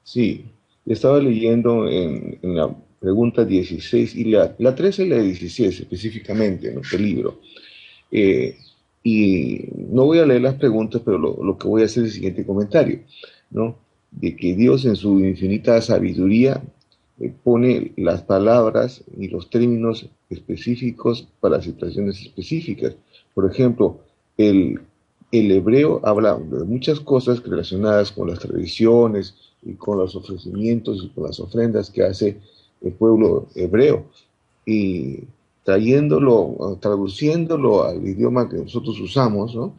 Sí, estaba leyendo en la pregunta 16 y la 13 y la 16 específicamente, ¿no? El libro. Y no voy a leer las preguntas, pero lo que voy a hacer es el siguiente comentario, ¿no? De que Dios en su infinita sabiduría pone las palabras y los términos específicos para situaciones específicas. Por ejemplo, el hebreo habla de muchas cosas relacionadas con las tradiciones y con los ofrecimientos y con las ofrendas que hace el pueblo hebreo. Y traduciéndolo al idioma que nosotros usamos, ¿no?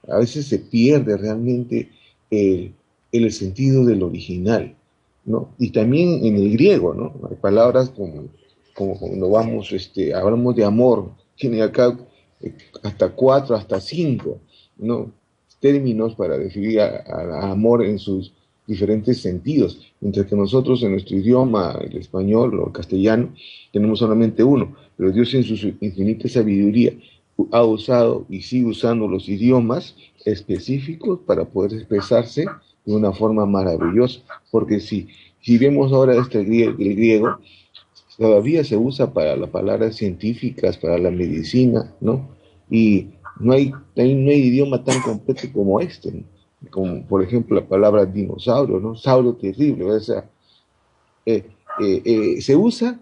A veces se pierde realmente el sentido del original, ¿no? Y también en el griego, ¿no? Hay palabras como cuando hablamos de amor, tiene acá hasta 4, hasta 5, ¿no? Términos para definir a amor en sus diferentes sentidos, mientras que nosotros en nuestro idioma, el español o el castellano, tenemos solamente uno, pero Dios en su infinita sabiduría ha usado y sigue usando los idiomas específicos para poder expresarse de una forma maravillosa. Porque si vemos ahora el griego, todavía se usa para las palabras científicas, para la medicina, ¿no? Y no hay idioma tan completo como este, ¿no? Como por ejemplo la palabra dinosaurio, ¿no? Saurio terrible, o sea, se usa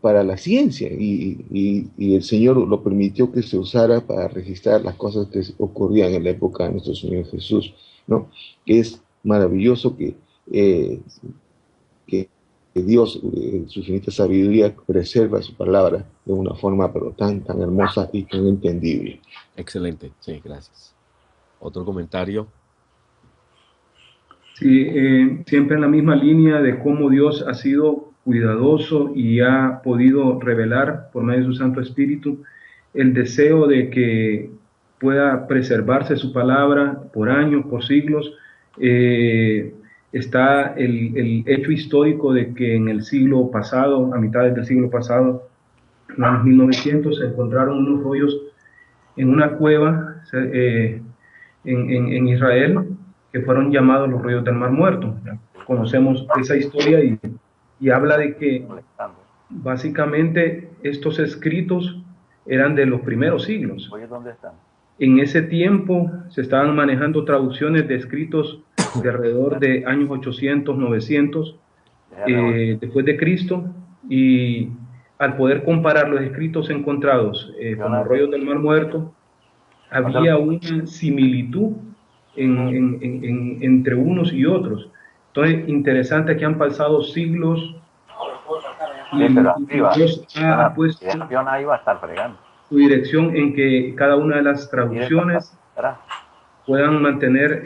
para la ciencia y el Señor lo permitió que se usara para registrar las cosas que ocurrían en la época de nuestro Señor Jesús, ¿no? Es maravilloso eh, que Dios, en su infinita sabiduría, preserva su palabra de una forma pero tan hermosa y tan entendible. Excelente, sí, gracias. ¿Otro comentario? Sí, siempre en la misma línea de cómo Dios ha sido cuidadoso y ha podido revelar por medio de su Santo Espíritu el deseo de que pueda preservarse su palabra por años, por siglos. Está el hecho histórico de que en el siglo pasado, a mitades del siglo pasado, en los años 1900, se encontraron unos rollos en una cueva en Israel, que fueron llamados los rollos del Mar Muerto. Conocemos esa historia y habla de que básicamente estos escritos eran de los primeros siglos. ¿Dónde están? En ese tiempo se estaban manejando traducciones de escritos de alrededor de años 800, 900 después de Cristo, y al poder comparar los escritos encontrados con los rollos del Mar Muerto, había una similitud entre unos y otros. Entonces, interesante que han pasado siglos y Dios ha puesto su dirección en que cada una de las traducciones puedan mantener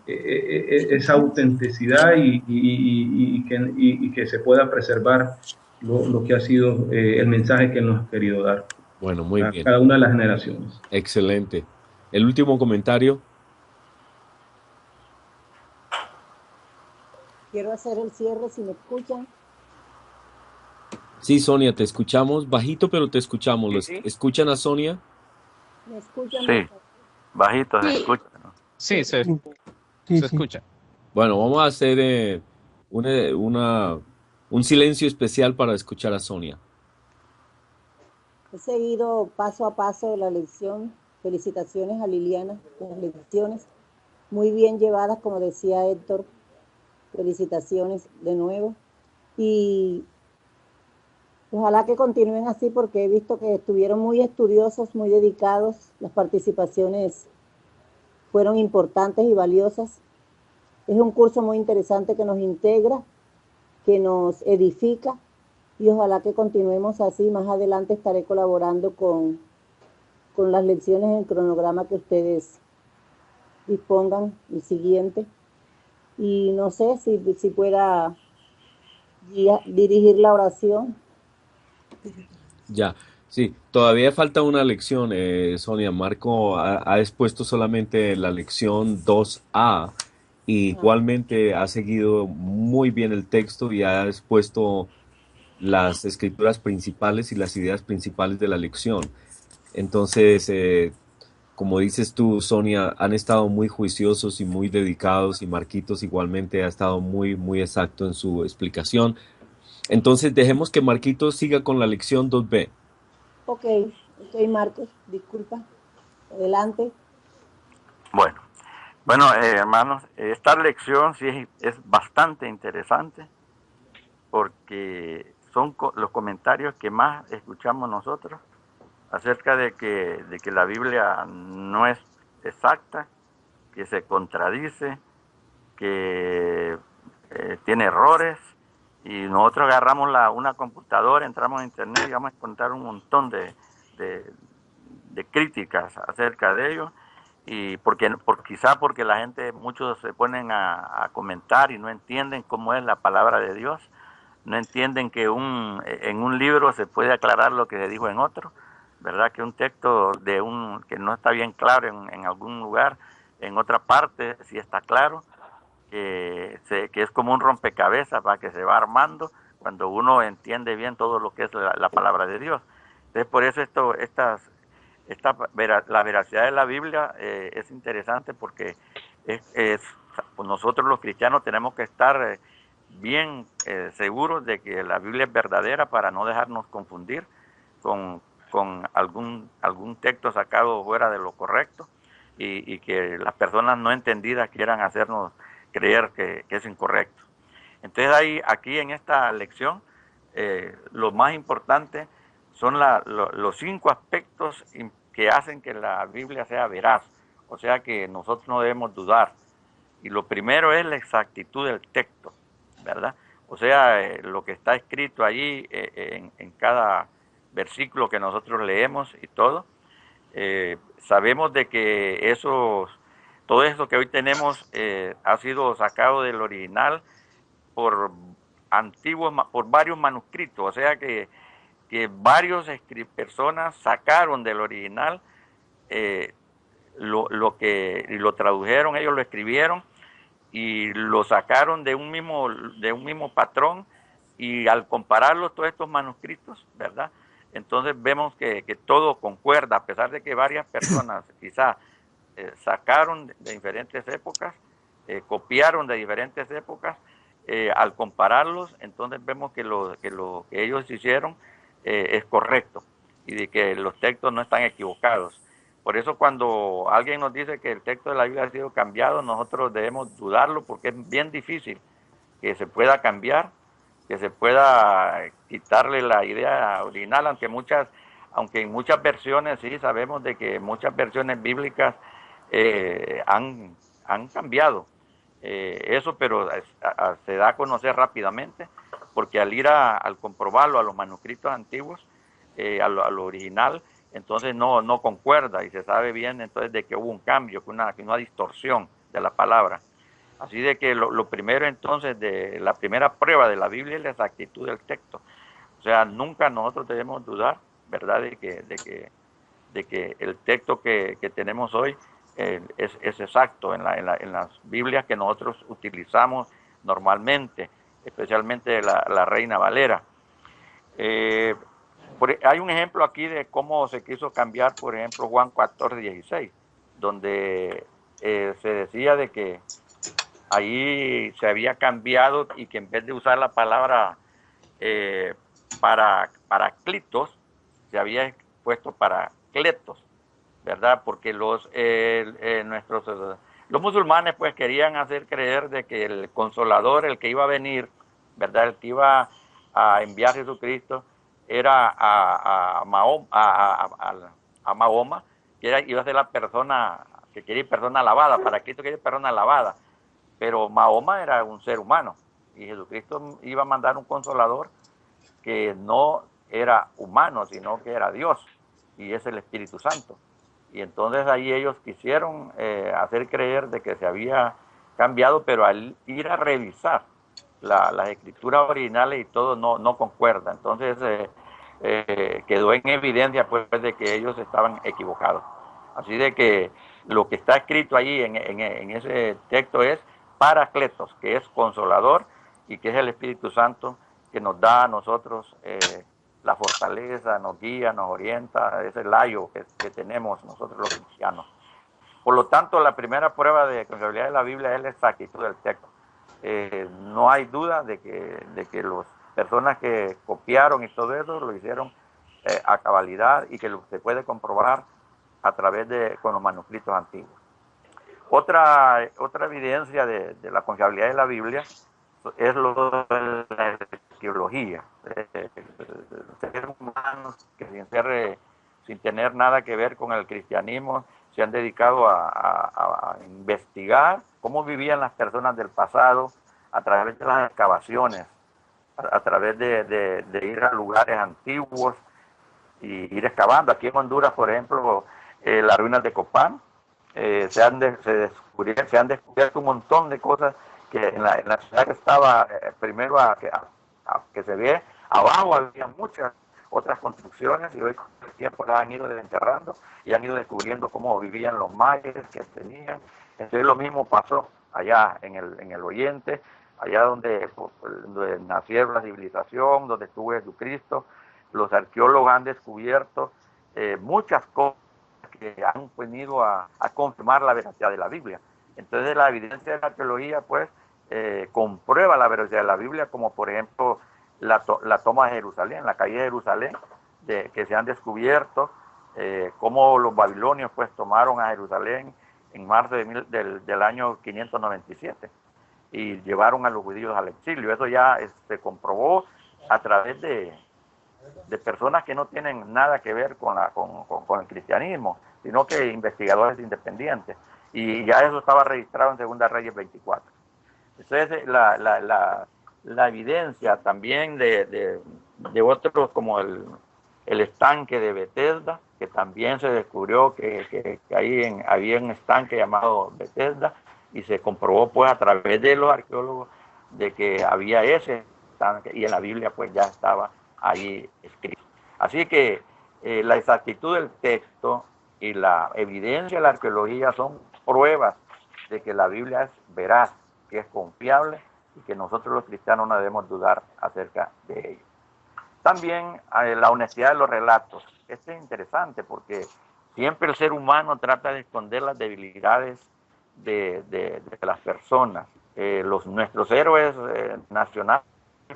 esa autenticidad y que se pueda preservar lo que ha sido el mensaje que Él nos ha querido dar. Bueno, muy bien. Cada una de las generaciones. Excelente. El último comentario. Quiero hacer el cierre, si me escuchan. Sí, Sonia, te escuchamos bajito, pero te escuchamos. Sí. ¿Escuchan a Sonia? ¿Me escuchan? Sí, bajito se escucha, ¿no? Sí, se escucha. Bueno, vamos a hacer un silencio especial para escuchar a Sonia. He seguido paso a paso la lección. Felicitaciones a Liliana, las lecciones muy bien llevadas, como decía Héctor. Felicitaciones de nuevo. Y ojalá que continúen así, porque he visto que estuvieron muy estudiosos, muy dedicados. Las participaciones fueron importantes y valiosas. Es un curso muy interesante que nos integra, que nos edifica, y ojalá que continuemos así. Más adelante estaré colaborando con las lecciones en el cronograma que ustedes dispongan, el siguiente. Y no sé si pueda dirigir la oración. Ya, sí, todavía falta una lección, Sonia. Marco ha expuesto solamente la lección 2A y igualmente ha seguido muy bien el texto y ha expuesto las escrituras principales y las ideas principales de la lección. Entonces, como dices tú, Sonia, han estado muy juiciosos y muy dedicados, y Marquitos igualmente ha estado muy, muy exacto en su explicación. Entonces, dejemos que Marquitos siga con la lección 2B. Ok, Marcos, disculpa. Adelante. Bueno, hermanos, esta lección sí es bastante interesante, porque son los comentarios que más escuchamos nosotros acerca de que la Biblia no es exacta, que se contradice, que tiene errores, y nosotros agarramos una computadora, entramos a internet y vamos a encontrar un montón de críticas acerca de ello, y quizá porque la gente, muchos se ponen a comentar y no entienden cómo es la palabra de Dios, no entienden que en un libro se puede aclarar lo que se dijo en otro, ¿verdad? Que un texto que no está bien claro en algún lugar, en otra parte sí está claro, que es como un rompecabezas para que se va armando cuando uno entiende bien todo lo que es la palabra de Dios. Entonces, por eso la veracidad de la Biblia es interesante porque pues nosotros los cristianos tenemos que estar bien seguros de que la Biblia es verdadera para no dejarnos confundir con algún texto sacado fuera de lo correcto y que las personas no entendidas quieran hacernos creer que es incorrecto. Entonces aquí en esta lección lo más importante son los 5 aspectos que hacen que la Biblia sea veraz, o sea que nosotros no debemos dudar. Y lo primero es la exactitud del texto, ¿verdad? O sea, lo que está escrito allí en cada versículo que nosotros leemos y todo, sabemos de que todo eso que hoy tenemos ha sido sacado del original por varios manuscritos, o sea que varios personas sacaron del original lo que y lo tradujeron, ellos lo escribieron y lo sacaron de un mismo patrón, y al compararlo todos estos manuscritos, ¿verdad? Entonces vemos que todo concuerda, a pesar de que varias personas quizás sacaron de diferentes épocas, copiaron de diferentes épocas, al compararlos, entonces vemos que lo que ellos hicieron es correcto y de que los textos no están equivocados. Por eso cuando alguien nos dice que el texto de la Biblia ha sido cambiado, nosotros debemos dudarlo, porque es bien difícil que se pueda cambiar, que se pueda quitarle la idea original, aunque en muchas versiones, sí, sabemos de que muchas versiones bíblicas han cambiado eso, pero se da a conocer rápidamente, porque al comprobarlo a los manuscritos antiguos, a lo original, entonces no concuerda, y se sabe bien entonces de que hubo un cambio, que una distorsión de la palabra. Así de que lo primero entonces, la primera prueba de la Biblia es la exactitud del texto. O sea, nunca nosotros debemos dudar, ¿verdad?, de que el texto que tenemos hoy es exacto en las Biblias que nosotros utilizamos normalmente, especialmente la Reina Valera. Hay un ejemplo aquí de cómo se quiso cambiar, por ejemplo, Juan 14:16, donde se decía de que ahí se había cambiado y que en vez de usar la palabra paraclitos, se había puesto paracletos, ¿verdad? Porque los musulmanes pues querían hacer creer de que el Consolador, el que iba a venir, ¿verdad?, el que iba a enviar Jesucristo, era a Mahoma, que iba a ser la persona que quería persona alabada, para Cristo quería persona alabada, pero Mahoma era un ser humano y Jesucristo iba a mandar un Consolador que no era humano, sino que era Dios, y es el Espíritu Santo. Y entonces ahí ellos quisieron hacer creer de que se había cambiado, pero al ir a revisar las escrituras originales y todo no concuerda. Entonces quedó en evidencia pues de que ellos estaban equivocados. Así de que lo que está escrito allí en ese texto es Paracletos, que es Consolador y que es el Espíritu Santo que nos da a nosotros la fortaleza, nos guía, nos orienta, es el ayo que tenemos nosotros los cristianos. Por lo tanto, la primera prueba de confiabilidad de la Biblia es la exactitud del texto. No hay duda de que las personas que copiaron y todo eso lo hicieron a cabalidad, y que se puede comprobar a través con los manuscritos antiguos. Otra evidencia de la confiabilidad de la Biblia es la arqueología. Seres humanos que sin tener nada que ver con el cristianismo se han dedicado a investigar cómo vivían las personas del pasado a través de las excavaciones, a través de ir a lugares antiguos y ir excavando. Aquí en Honduras, por ejemplo, las ruinas de Copán, se han descubierto un montón de cosas que en la ciudad que estaba primero que se ve abajo, había muchas otras construcciones, y hoy con el tiempo las han ido desenterrando y han ido descubriendo cómo vivían los mayas que tenían. Entonces lo mismo pasó allá en el Oriente, allá donde nacieron la civilización, donde estuvo Jesucristo. los arqueólogos han descubierto muchas cosas que han venido a confirmar la veracidad de la Biblia. Entonces la evidencia de la arqueología pues comprueba la veracidad de la Biblia, como por ejemplo la toma de Jerusalén, la caída de Jerusalén, que se han descubierto cómo los babilonios pues tomaron a Jerusalén en marzo del año 597 y llevaron a los judíos al exilio. Eso ya se comprobó a través de personas que no tienen nada que ver con el cristianismo, sino que investigadores independientes. Y ya eso estaba registrado en Segunda Reyes 24. Entonces, la evidencia también de otros, como el estanque de Bethesda, que también se descubrió que ahí había un estanque llamado Bethesda, y se comprobó pues a través de los arqueólogos de que había ese estanque, y en la Biblia pues ya estaba ahí escrito. Así que la exactitud del texto y la evidencia de la arqueología son pruebas de que la Biblia es veraz, que es confiable y que nosotros los cristianos no debemos dudar acerca de ello. También la honestidad de los relatos. Esto es interesante porque siempre el ser humano trata de esconder las debilidades de las personas. Nuestros héroes nacionales,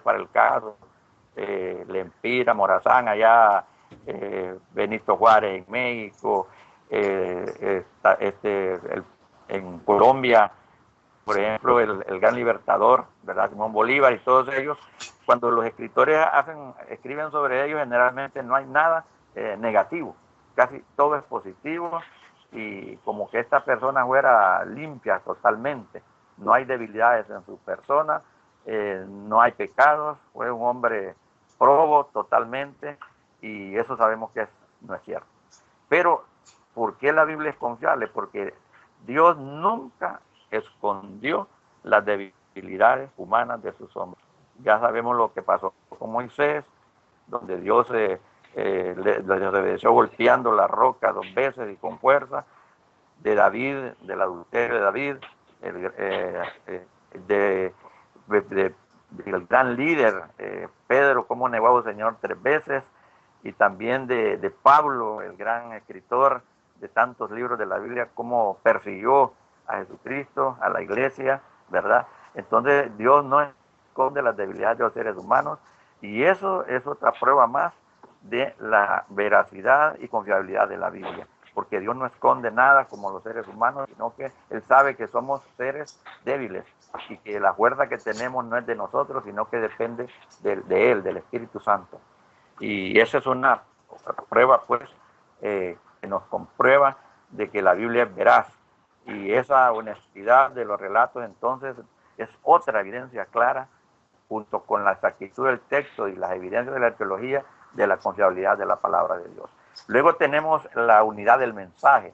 para el caso, Lempira, Morazán, allá Benito Juárez en México, en Colombia, por ejemplo, el gran libertador, ¿verdad? Simón Bolívar y todos ellos, cuando los escritores escriben sobre ellos, generalmente no hay nada negativo, casi todo es positivo, y como que esta persona fuera limpia totalmente, no hay debilidades en su persona, no hay pecados, fue un hombre probo totalmente, y eso sabemos que no es cierto. Pero, ¿por qué la Biblia es confiable? Porque Dios nunca escondió las debilidades humanas de sus hombres. Ya sabemos lo que pasó con Moisés, donde Dios le desobedeció golpeando la roca 2 veces y con fuerza, de David, del adulterio de David, del gran líder Pedro, como negó al Señor 3 veces, y también de Pablo, el gran escritor de tantos libros de la Biblia, cómo persiguió a Jesucristo, a la iglesia, ¿verdad? Entonces Dios no esconde las debilidades de los seres humanos, y eso es otra prueba más de la veracidad y confiabilidad de la Biblia, porque Dios no esconde nada como los seres humanos, sino que Él sabe que somos seres débiles y que la fuerza que tenemos no es de nosotros, sino que depende de Él, del Espíritu Santo. Y esa es una prueba, pues, que nos comprueba de que la Biblia es veraz. Y esa honestidad de los relatos, entonces, es otra evidencia clara, junto con la exactitud del texto y las evidencias de la arqueología, de la confiabilidad de la palabra de Dios. Luego tenemos la unidad del mensaje.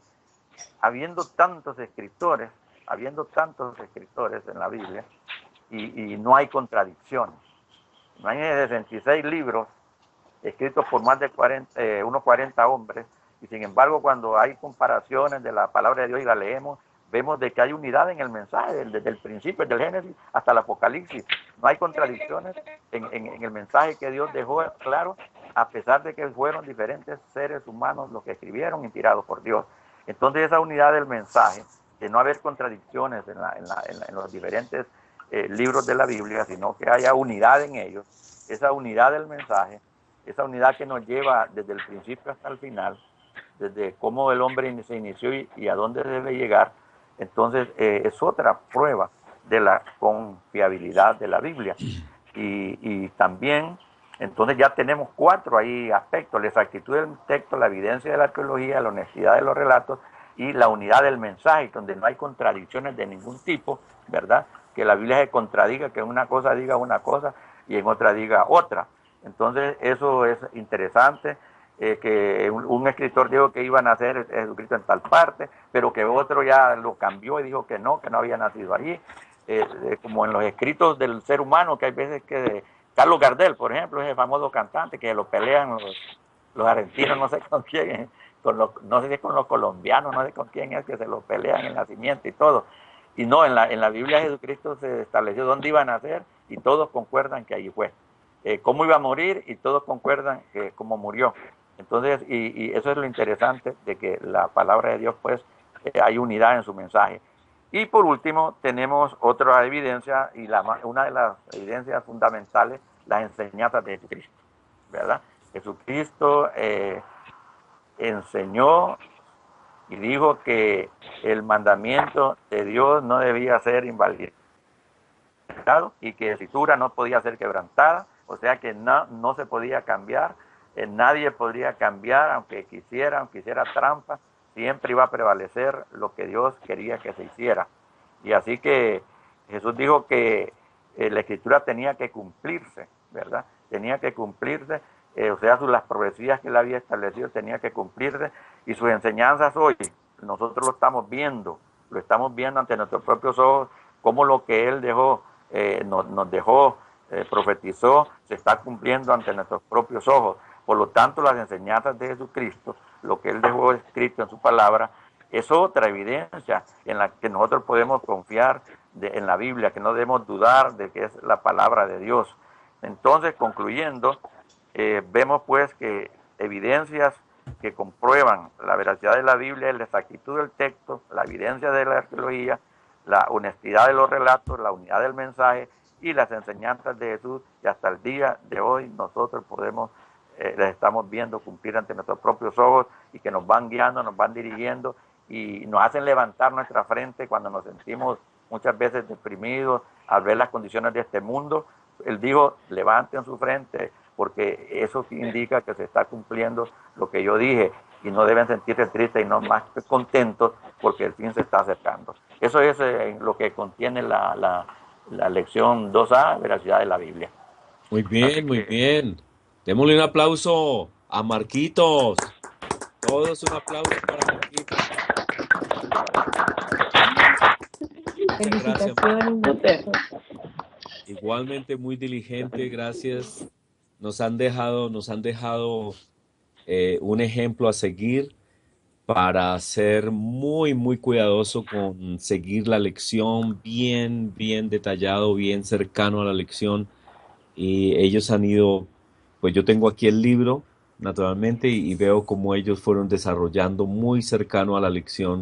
Habiendo tantos escritores en la Biblia, y no hay contradicciones. No hay 66 libros escritos por más de 40 hombres, y sin embargo cuando hay comparaciones de la palabra de Dios y la leemos, vemos de que hay unidad en el mensaje, desde el principio, desde el Génesis hasta el Apocalipsis. No hay contradicciones en el mensaje que Dios dejó claro, a pesar de que fueron diferentes seres humanos los que escribieron, inspirados por Dios. Entonces esa unidad del mensaje, de no haber contradicciones en los diferentes libros de la Biblia, sino que haya unidad en ellos, esa unidad del mensaje, esa unidad que nos lleva desde el principio hasta el final, desde cómo el hombre se inició y a dónde debe llegar. Entonces es otra prueba de la confiabilidad de la Biblia. Y también, entonces ya tenemos 4 ahí aspectos: la exactitud del texto, la evidencia de la arqueología, la honestidad de los relatos y la unidad del mensaje, donde no hay contradicciones de ningún tipo, ¿verdad? Que la Biblia se contradiga, que en una cosa diga una cosa y en otra diga otra. Entonces eso es interesante, que un escritor dijo que iba a nacer Jesucristo en tal parte, pero que otro ya lo cambió y dijo que no había nacido allí. Como en los escritos del ser humano, que hay veces que Carlos Gardel, por ejemplo, es el famoso cantante que lo pelean los argentinos, no sé con quién, no sé si es con los colombianos, no sé con quién es, que se lo pelean el nacimiento y todo. Y no, en la Biblia Jesucristo se estableció dónde iba a nacer y todos concuerdan que allí fue. cómo iba a morir y todos concuerdan cómo murió. Entonces, y eso es lo interesante de que la palabra de Dios, pues, hay unidad en su mensaje. Y por último, tenemos otra evidencia, y una de las evidencias fundamentales, las enseñanzas de Jesucristo, ¿verdad? Jesucristo enseñó y dijo que el mandamiento de Dios no debía ser invalidado y que la escritura no podía ser quebrantada, o sea que no se podía cambiar, nadie podría cambiar, aunque hiciera trampa, siempre iba a prevalecer lo que Dios quería que se hiciera. Y así que Jesús dijo que la escritura tenía que cumplirse, ¿verdad? Tenía que cumplirse, o sea, las profecías que él había establecido tenía que cumplirse, y sus enseñanzas hoy, nosotros lo estamos viendo ante nuestros propios ojos, como lo que él dejó, nos dejó, profetizó, se está cumpliendo ante nuestros propios ojos. Por lo tanto, las enseñanzas de Jesucristo, lo que él dejó escrito en su palabra, es otra evidencia en la que nosotros podemos confiar en la Biblia, que no debemos dudar de que es la palabra de Dios. Entonces, concluyendo, vemos pues que evidencias que comprueban la veracidad de la Biblia es la exactitud del texto, la evidencia de la arqueología, la honestidad de los relatos, la unidad del mensaje y las enseñanzas de Jesús, y hasta el día de hoy nosotros podemos les estamos viendo cumplir ante nuestros propios ojos, y que nos van guiando, nos van dirigiendo y nos hacen levantar nuestra frente cuando nos sentimos muchas veces deprimidos al ver las condiciones de este mundo. Él dijo, levanten su frente, porque eso indica que se está cumpliendo lo que yo dije, y no deben sentirse tristes y no más contentos, porque el fin se está acercando. Eso es lo que contiene la lección 2A, veracidad de la Biblia. Muy bien, muy bien. Démosle un aplauso a Marquitos. Todos un aplauso para Marquitos. Felicitaciones. Igualmente muy diligente, gracias. Nos han dejado un ejemplo a seguir para ser muy, muy cuidadoso con seguir la lección, bien detallado, bien cercano a la lección. Y ellos han ido, pues yo tengo aquí el libro, naturalmente, y veo cómo ellos fueron desarrollando muy cercano a la lección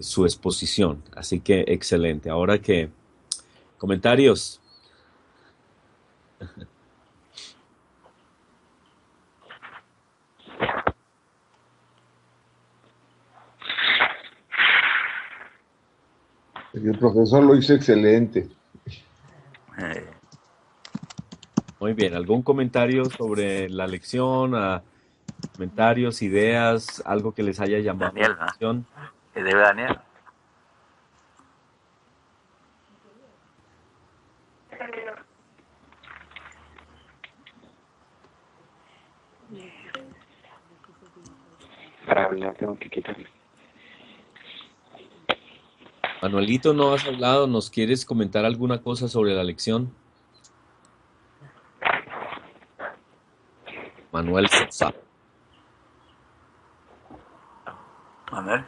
su exposición. Así que excelente. Ahora que, comentarios. El profesor lo hizo excelente. Muy bien, ¿algún comentario sobre la lección? Comentarios, ideas, algo que les haya llamado la atención. De Daniel. Para hablar tengo que quitarle. Manuelito, no has hablado, ¿nos quieres comentar alguna cosa sobre la lección? Manuel Sosa. Manuel.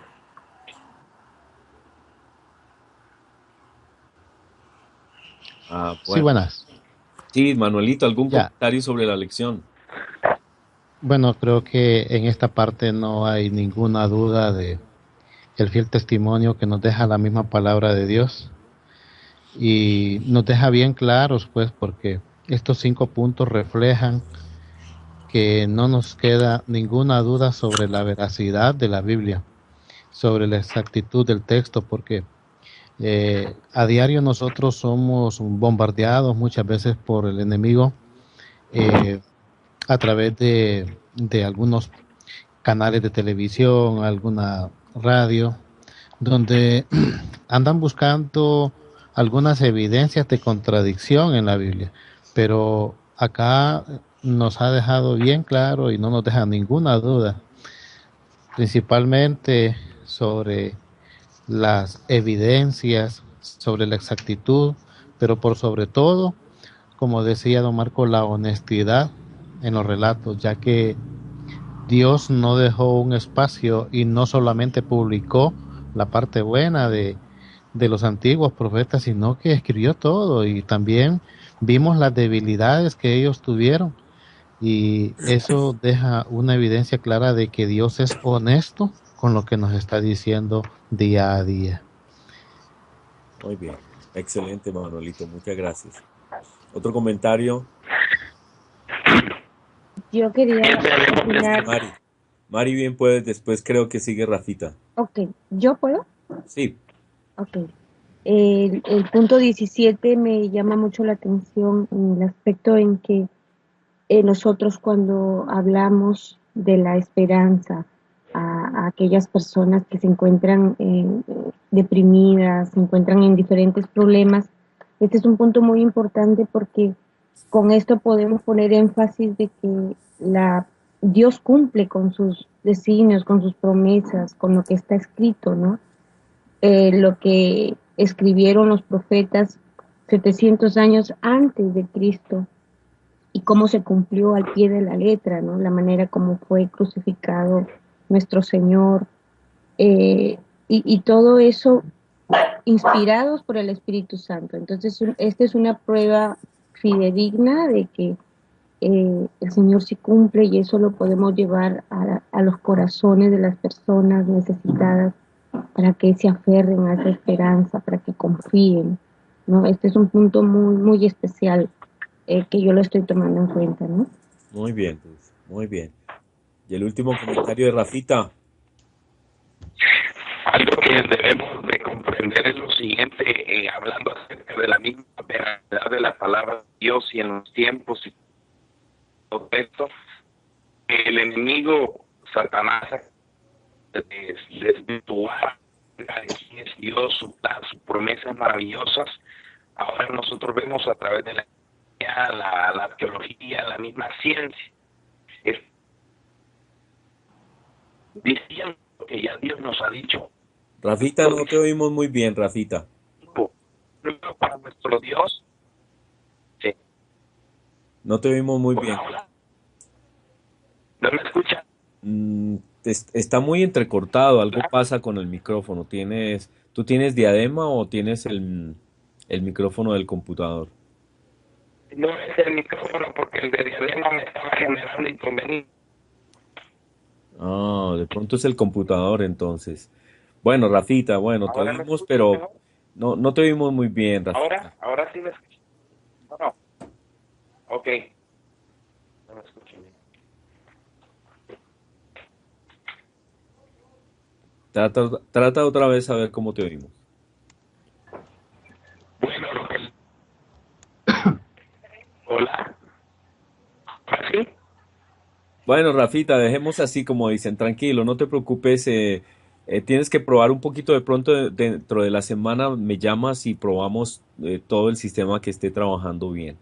Bueno. Sí, buenas. Sí, Manuelito, ¿algún comentario sobre la lección? Bueno, creo que en esta parte no hay ninguna duda de el fiel testimonio que nos deja la misma palabra de Dios, y nos deja bien claros, pues, porque estos 5 puntos reflejan que no nos queda ninguna duda sobre la veracidad de la Biblia, sobre la exactitud del texto, porque a diario nosotros somos bombardeados muchas veces por el enemigo a través de algunos canales de televisión, alguna radio, donde andan buscando algunas evidencias de contradicción en la Biblia, pero acá nos ha dejado bien claro y no nos deja ninguna duda, principalmente sobre las evidencias, sobre la exactitud, pero por sobre todo, como decía don Marco, la honestidad en los relatos, ya que Dios no dejó un espacio y no solamente publicó la parte buena de los antiguos profetas, sino que escribió todo, y también vimos las debilidades que ellos tuvieron y eso deja una evidencia clara de que Dios es honesto con lo que nos está diciendo día a día. Muy bien, excelente, Manuelito, muchas gracias. ¿Otro comentario? Yo quería opinar. Mari bien puedes, después creo que sigue Rafita. Ok, ¿yo puedo? Sí. Ok. El punto 17 me llama mucho la atención en el aspecto en que nosotros cuando hablamos de la esperanza a aquellas personas que se encuentran deprimidas, se encuentran en diferentes problemas, este es un punto muy importante porque con esto podemos poner énfasis de que Dios cumple con sus designios, con sus promesas, con lo que está escrito, ¿no? Lo que escribieron los profetas 700 años antes de Cristo y cómo se cumplió al pie de la letra, ¿no? La manera como fue crucificado nuestro Señor, y todo eso inspirados por el Espíritu Santo. Entonces, esta es una prueba fidedigna de que el Señor sí cumple y eso lo podemos llevar a los corazones de las personas necesitadas para que se aferren a esa esperanza, para que confíen, ¿no? Este es un punto muy, muy especial que yo lo estoy tomando en cuenta, ¿no? Muy bien, pues, muy bien. Y el último comentario de Rafita. Algo que debemos de comprender es lo siguiente, hablando acerca de la misma verdad de la palabra de Dios y en los tiempos y todo esto, el enemigo Satanás desvirtuar quién es Dios, sus promesas maravillosas. Ahora nosotros vemos a través de la teología, la misma ciencia, diciendo que ya Dios nos ha dicho. Rafita, no te oímos muy bien, Rafita. Para nuestro Dios. Sí. No te oímos muy bien. ¿No me escucha? Está muy entrecortado, algo pasa con el micrófono. ¿Tú tienes diadema o tienes el micrófono del computador? No es el micrófono porque el de diadema me estaba generando inconveniente. Ah, de pronto es el computador entonces. Bueno, Rafita, bueno, te oímos, pero no te oímos muy bien, Rafita. Ahora sí me escucho. No. Ok. No me escucho bien. Trata otra vez a ver cómo te oímos. Bueno, hola. ¿Así? Bueno, Rafita, dejemos así como dicen, tranquilo, no te preocupes, tienes que probar un poquito de pronto dentro de la semana, me llamas y probamos todo el sistema que esté trabajando bien.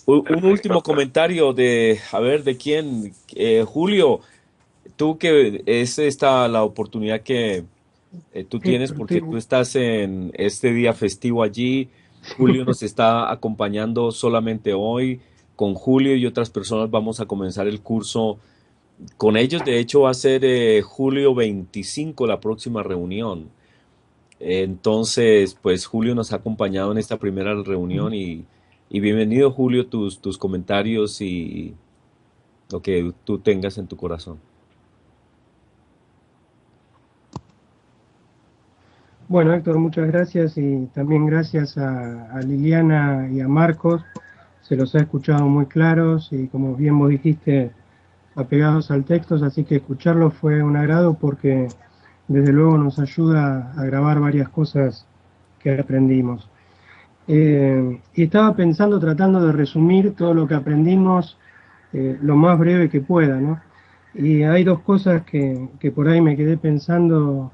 Un último comentario ¿de quién? Julio, tú que es esta la oportunidad que tú tienes porque tú estás en este día festivo allí, Julio nos está acompañando solamente hoy. Con Julio y otras personas vamos a comenzar el curso con ellos. De hecho, va a ser julio 25 la próxima reunión. Entonces, pues Julio nos ha acompañado en esta primera reunión y bienvenido, Julio, tus comentarios y lo que tú tengas en tu corazón. Bueno, Héctor, muchas gracias y también gracias a Liliana y a Marcos. Se los ha escuchado muy claros y como bien vos dijiste, apegados al texto, así que escucharlo fue un agrado porque desde luego nos ayuda a grabar varias cosas que aprendimos. Y estaba pensando, tratando de resumir todo lo que aprendimos lo más breve que pueda, ¿no? Y hay dos cosas que por ahí me quedé pensando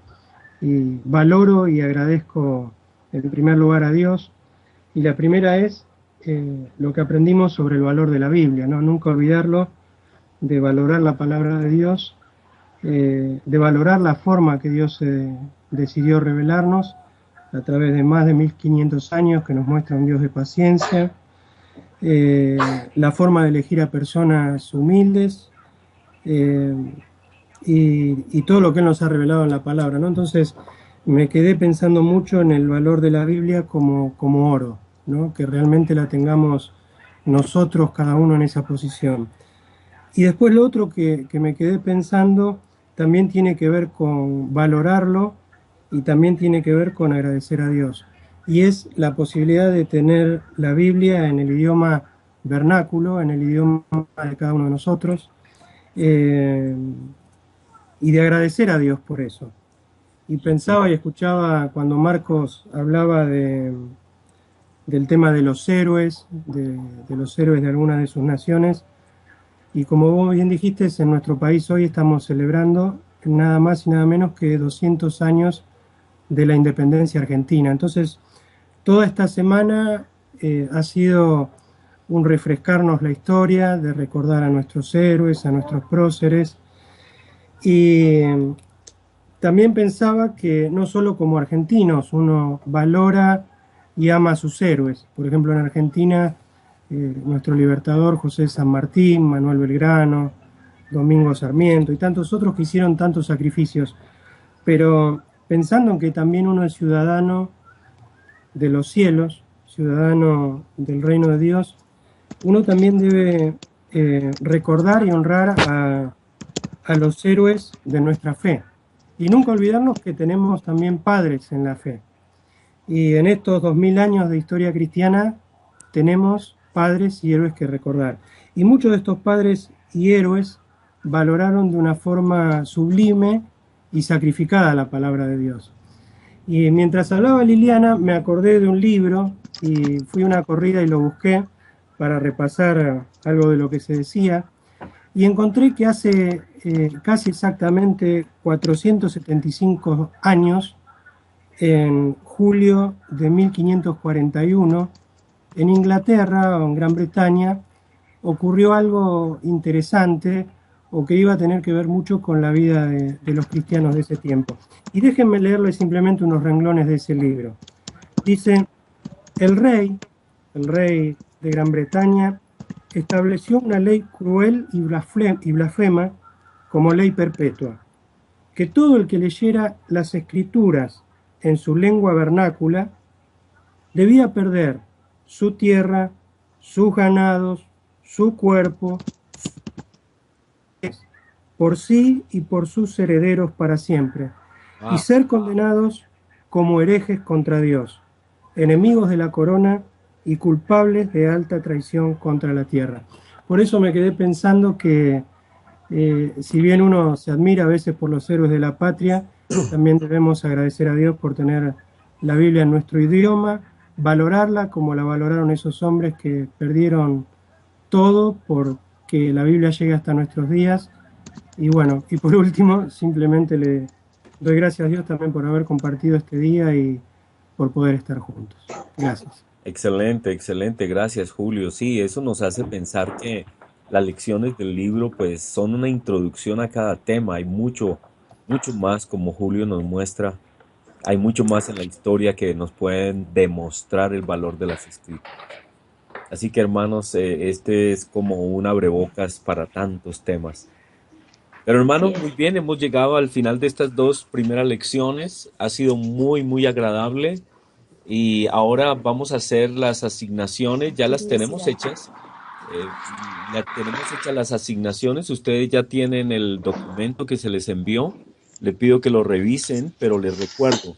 y valoro y agradezco en primer lugar a Dios. Y la primera es lo que aprendimos sobre el valor de la Biblia, ¿no? Nunca olvidarlo, de valorar la palabra de Dios, de valorar la forma que Dios decidió revelarnos a través de más de 1500 años que nos muestra un Dios de paciencia, la forma de elegir a personas humildes y todo lo que Él nos ha revelado en la palabra, ¿no? Entonces me quedé pensando mucho en el valor de la Biblia como oro, ¿no? Que realmente la tengamos nosotros, cada uno en esa posición. Y después lo otro que me quedé pensando también tiene que ver con valorarlo y también tiene que ver con agradecer a Dios. Y es la posibilidad de tener la Biblia en el idioma vernáculo, en el idioma de cada uno de nosotros, y de agradecer a Dios por eso. Y pensaba y escuchaba cuando Marcos hablaba del tema de los héroes, de los héroes de alguna de sus naciones, y como vos bien dijiste, en nuestro país hoy estamos celebrando nada más y nada menos que 200 años de la independencia argentina. Entonces, toda esta semana ha sido un refrescarnos la historia, de recordar a nuestros héroes, a nuestros próceres, y también pensaba que no solo como argentinos uno valora y ama a sus héroes. Por ejemplo, en Argentina, nuestro libertador José San Martín, Manuel Belgrano, Domingo Sarmiento y tantos otros que hicieron tantos sacrificios. Pero pensando en que también uno es ciudadano de los cielos, ciudadano del reino de Dios, uno también debe recordar y honrar a los héroes de nuestra fe. Y nunca olvidarnos que tenemos también padres en la fe. Y en estos 2000 años de historia cristiana tenemos padres y héroes que recordar. Y muchos de estos padres y héroes valoraron de una forma sublime y sacrificada la palabra de Dios. Y mientras hablaba Liliana, me acordé de un libro y fui a una corrida y lo busqué para repasar algo de lo que se decía. Y encontré que hace casi exactamente 475 años, en julio de 1541, en Inglaterra o en Gran Bretaña, ocurrió algo interesante o que iba a tener que ver mucho con la vida de los cristianos de ese tiempo. Y déjenme leerles simplemente unos renglones de ese libro. Dice: el rey de Gran Bretaña, estableció una ley cruel y blasfema como ley perpetua, que todo el que leyera las escrituras en su lengua vernácula debía perder su tierra, sus ganados, su cuerpo, por sí y por sus herederos para siempre, y ser condenados como herejes contra Dios, enemigos de la corona y culpables de alta traición contra la tierra. Por eso me quedé pensando que si bien uno se admira a veces por los héroes de la patria, también debemos agradecer a Dios por tener la Biblia en nuestro idioma, valorarla como la valoraron esos hombres que perdieron todo por que la Biblia llegue hasta nuestros días. Y bueno, y por último, simplemente le doy gracias a Dios también por haber compartido este día y por poder estar juntos. Gracias. Excelente, excelente. Gracias, Julio. Sí, eso nos hace pensar que las lecciones del libro pues son una introducción a cada tema. Hay mucho más, como Julio nos muestra. Hay mucho más en la historia que nos pueden demostrar el valor de las escrituras. Así que, hermanos, este es como un abrebocas para tantos temas. Pero, hermanos, muy bien, hemos llegado al final de estas dos primeras lecciones. Ha sido muy, muy agradable. Y ahora vamos a hacer las asignaciones. Ya las tenemos hechas. Ya tenemos hechas las asignaciones. Ustedes ya tienen el documento que se les envió. Le pido que lo revisen, pero les recuerdo.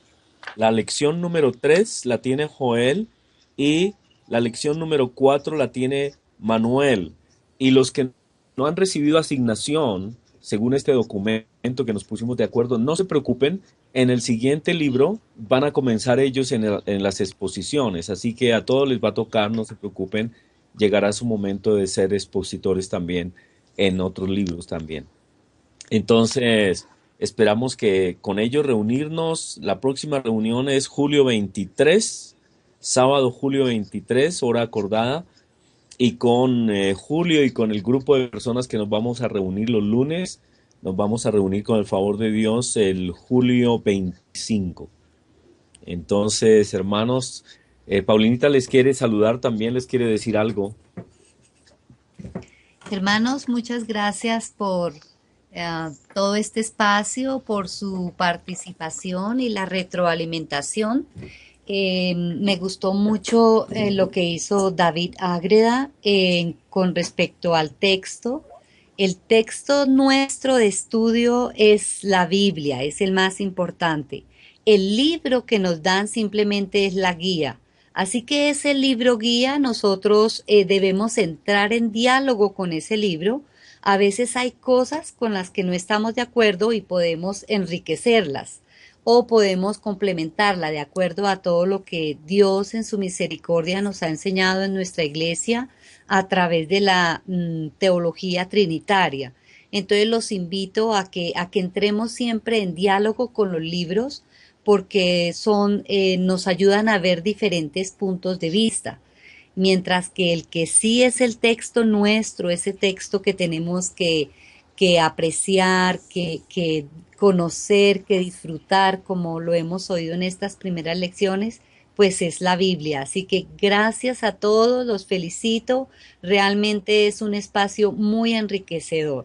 La lección número 3 la tiene Joel y la lección número 4 la tiene Manuel. Y los que no han recibido asignación, según este documento que nos pusimos de acuerdo, no se preocupen. En el siguiente libro van a comenzar ellos en las exposiciones. Así que a todos les va a tocar, no se preocupen. Llegará su momento de ser expositores también en otros libros también. Entonces, esperamos que con ellos reunirnos. La próxima reunión es julio 23, sábado julio 23, hora acordada. Y con Julio y con el grupo de personas que nos vamos a reunir los lunes, nos vamos a reunir con el favor de Dios el julio 25. Entonces, hermanos, Paulinita les quiere saludar también, les quiere decir algo. Hermanos, muchas gracias por todo este espacio, por su participación y la retroalimentación. Me gustó mucho lo que hizo David Ágreda con respecto al texto. El texto nuestro de estudio es la Biblia, es el más importante. El libro que nos dan simplemente es la guía. Así que ese libro guía, nosotros debemos entrar en diálogo con ese libro. A veces hay cosas con las que no estamos de acuerdo y podemos enriquecerlas o podemos complementarla de acuerdo a todo lo que Dios en su misericordia nos ha enseñado en nuestra iglesia a través de la teología trinitaria. Entonces los invito a que entremos siempre en diálogo con los libros porque nos ayudan a ver diferentes puntos de vista. Mientras que el que sí es el texto nuestro, ese texto que tenemos que apreciar, que conocer, que disfrutar, como lo hemos oído en estas primeras lecciones, pues es la Biblia. Así que gracias a todos, los felicito. Realmente es un espacio muy enriquecedor.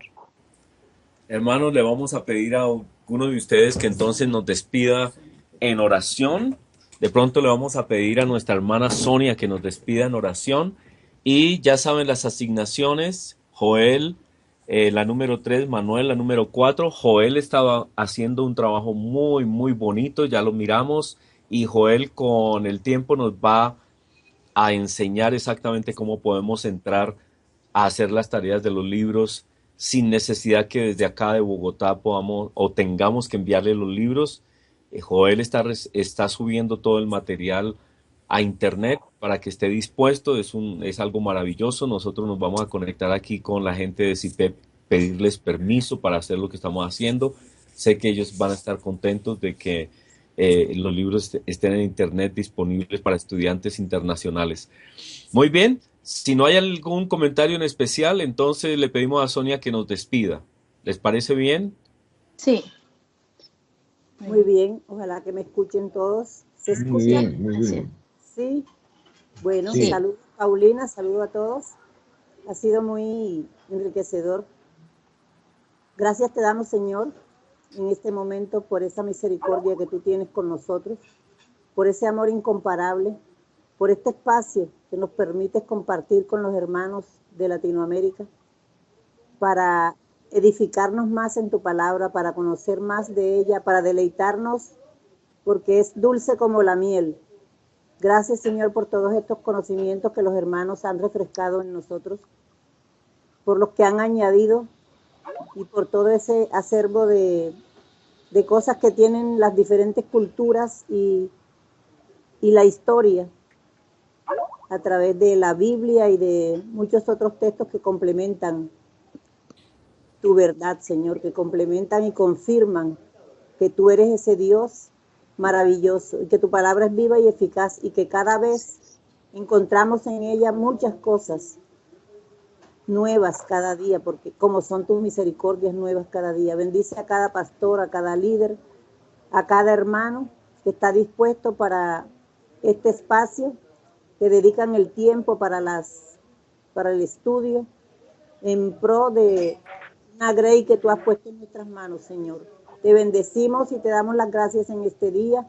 Hermanos, le vamos a pedir a alguno de ustedes que entonces nos despida en oración. De pronto le vamos a pedir a nuestra hermana Sonia que nos despida en oración. Y ya saben las asignaciones. Joel, la número 3, Manuel, la número 4. Joel estaba haciendo un trabajo muy, muy bonito, ya lo miramos. Y Joel con el tiempo nos va a enseñar exactamente cómo podemos entrar a hacer las tareas de los libros sin necesidad que desde acá de Bogotá podamos o tengamos que enviarle los libros. Joel está subiendo todo el material a internet para que esté dispuesto. Es algo maravilloso. Nosotros nos vamos a conectar aquí con la gente de CIPEP, pedirles permiso para hacer lo que estamos haciendo. Sé que ellos van a estar contentos de que los libros estén en internet disponibles para estudiantes internacionales. Muy bien, si no hay algún comentario en especial, entonces le pedimos a Sonia que nos despida. ¿Les parece bien? Sí. Muy bien, ojalá que me escuchen todos. ¿Se escucha? Muy bien, muy bien. Sí. Bueno, Sí. saludos Paulina, saludo a todos. Ha sido muy enriquecedor. Gracias te damos, Señor, en este momento por esa misericordia que tú tienes con nosotros, por ese amor incomparable, por este espacio que nos permites compartir con los hermanos de Latinoamérica para edificarnos más en tu palabra, para conocer más de ella, para deleitarnos, porque es dulce como la miel. Gracias, Señor, por todos estos conocimientos que los hermanos han refrescado en nosotros, por los que han añadido y por todo ese acervo de cosas que tienen las diferentes culturas y la historia a través de la Biblia y de muchos otros textos que complementan tu verdad, Señor, que complementan y confirman que tú eres ese Dios maravilloso y que tu palabra es viva y eficaz y que cada vez encontramos en ella muchas cosas nuevas cada día, porque como son tus misericordias nuevas cada día. Bendice a cada pastor, a cada líder, a cada hermano que está dispuesto para este espacio, que dedican el tiempo para el estudio en pro de una grey que tú has puesto en nuestras manos, Señor. Te bendecimos y te damos las gracias en este día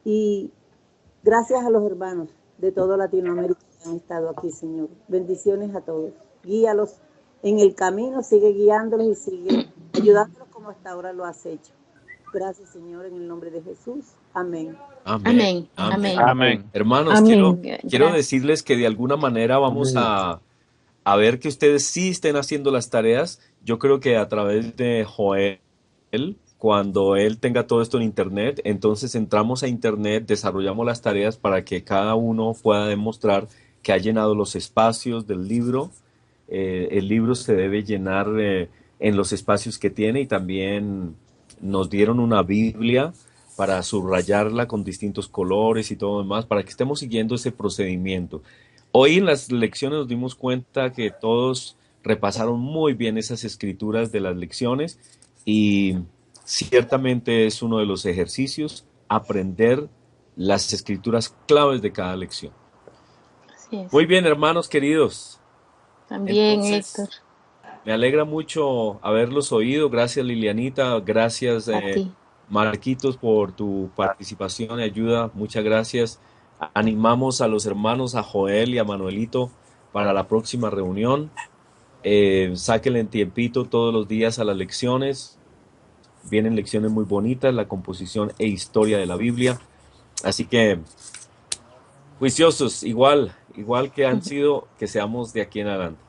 y gracias a los hermanos de toda Latinoamérica que han estado aquí, Señor. Bendiciones a todos. Guíalos en el camino, sigue guiándolos y sigue ayudándolos como hasta ahora lo has hecho. Gracias, Señor, en el nombre de Jesús. Amén. Amén. Amén. Amén. Hermanos, Amén. quiero Gracias. decirles que de alguna manera vamos a ver que ustedes sí estén haciendo las tareas. Yo creo que a través de Joel, cuando él tenga todo esto en internet, entonces entramos a internet, desarrollamos las tareas para que cada uno pueda demostrar que ha llenado los espacios del libro. El libro se debe llenar en los espacios que tiene y también nos dieron una Biblia para subrayarla con distintos colores y todo demás, para que estemos siguiendo ese procedimiento. Hoy en las lecciones nos dimos cuenta que todos repasaron muy bien esas escrituras de las lecciones y ciertamente es uno de los ejercicios aprender las escrituras claves de cada lección. Así es. Muy bien, hermanos queridos. También, Entonces, Héctor. me alegra mucho haberlos oído. Gracias, Lilianita. Gracias, A ti. Marquitos, por tu participación y ayuda. Muchas gracias. Animamos a los hermanos, a Joel y a Manuelito, para la próxima reunión. Sáquenle tiempito todos los días a las lecciones. Vienen lecciones muy bonitas, la composición e historia de la Biblia. Así que juiciosos, igual que han sido, que seamos de aquí en adelante.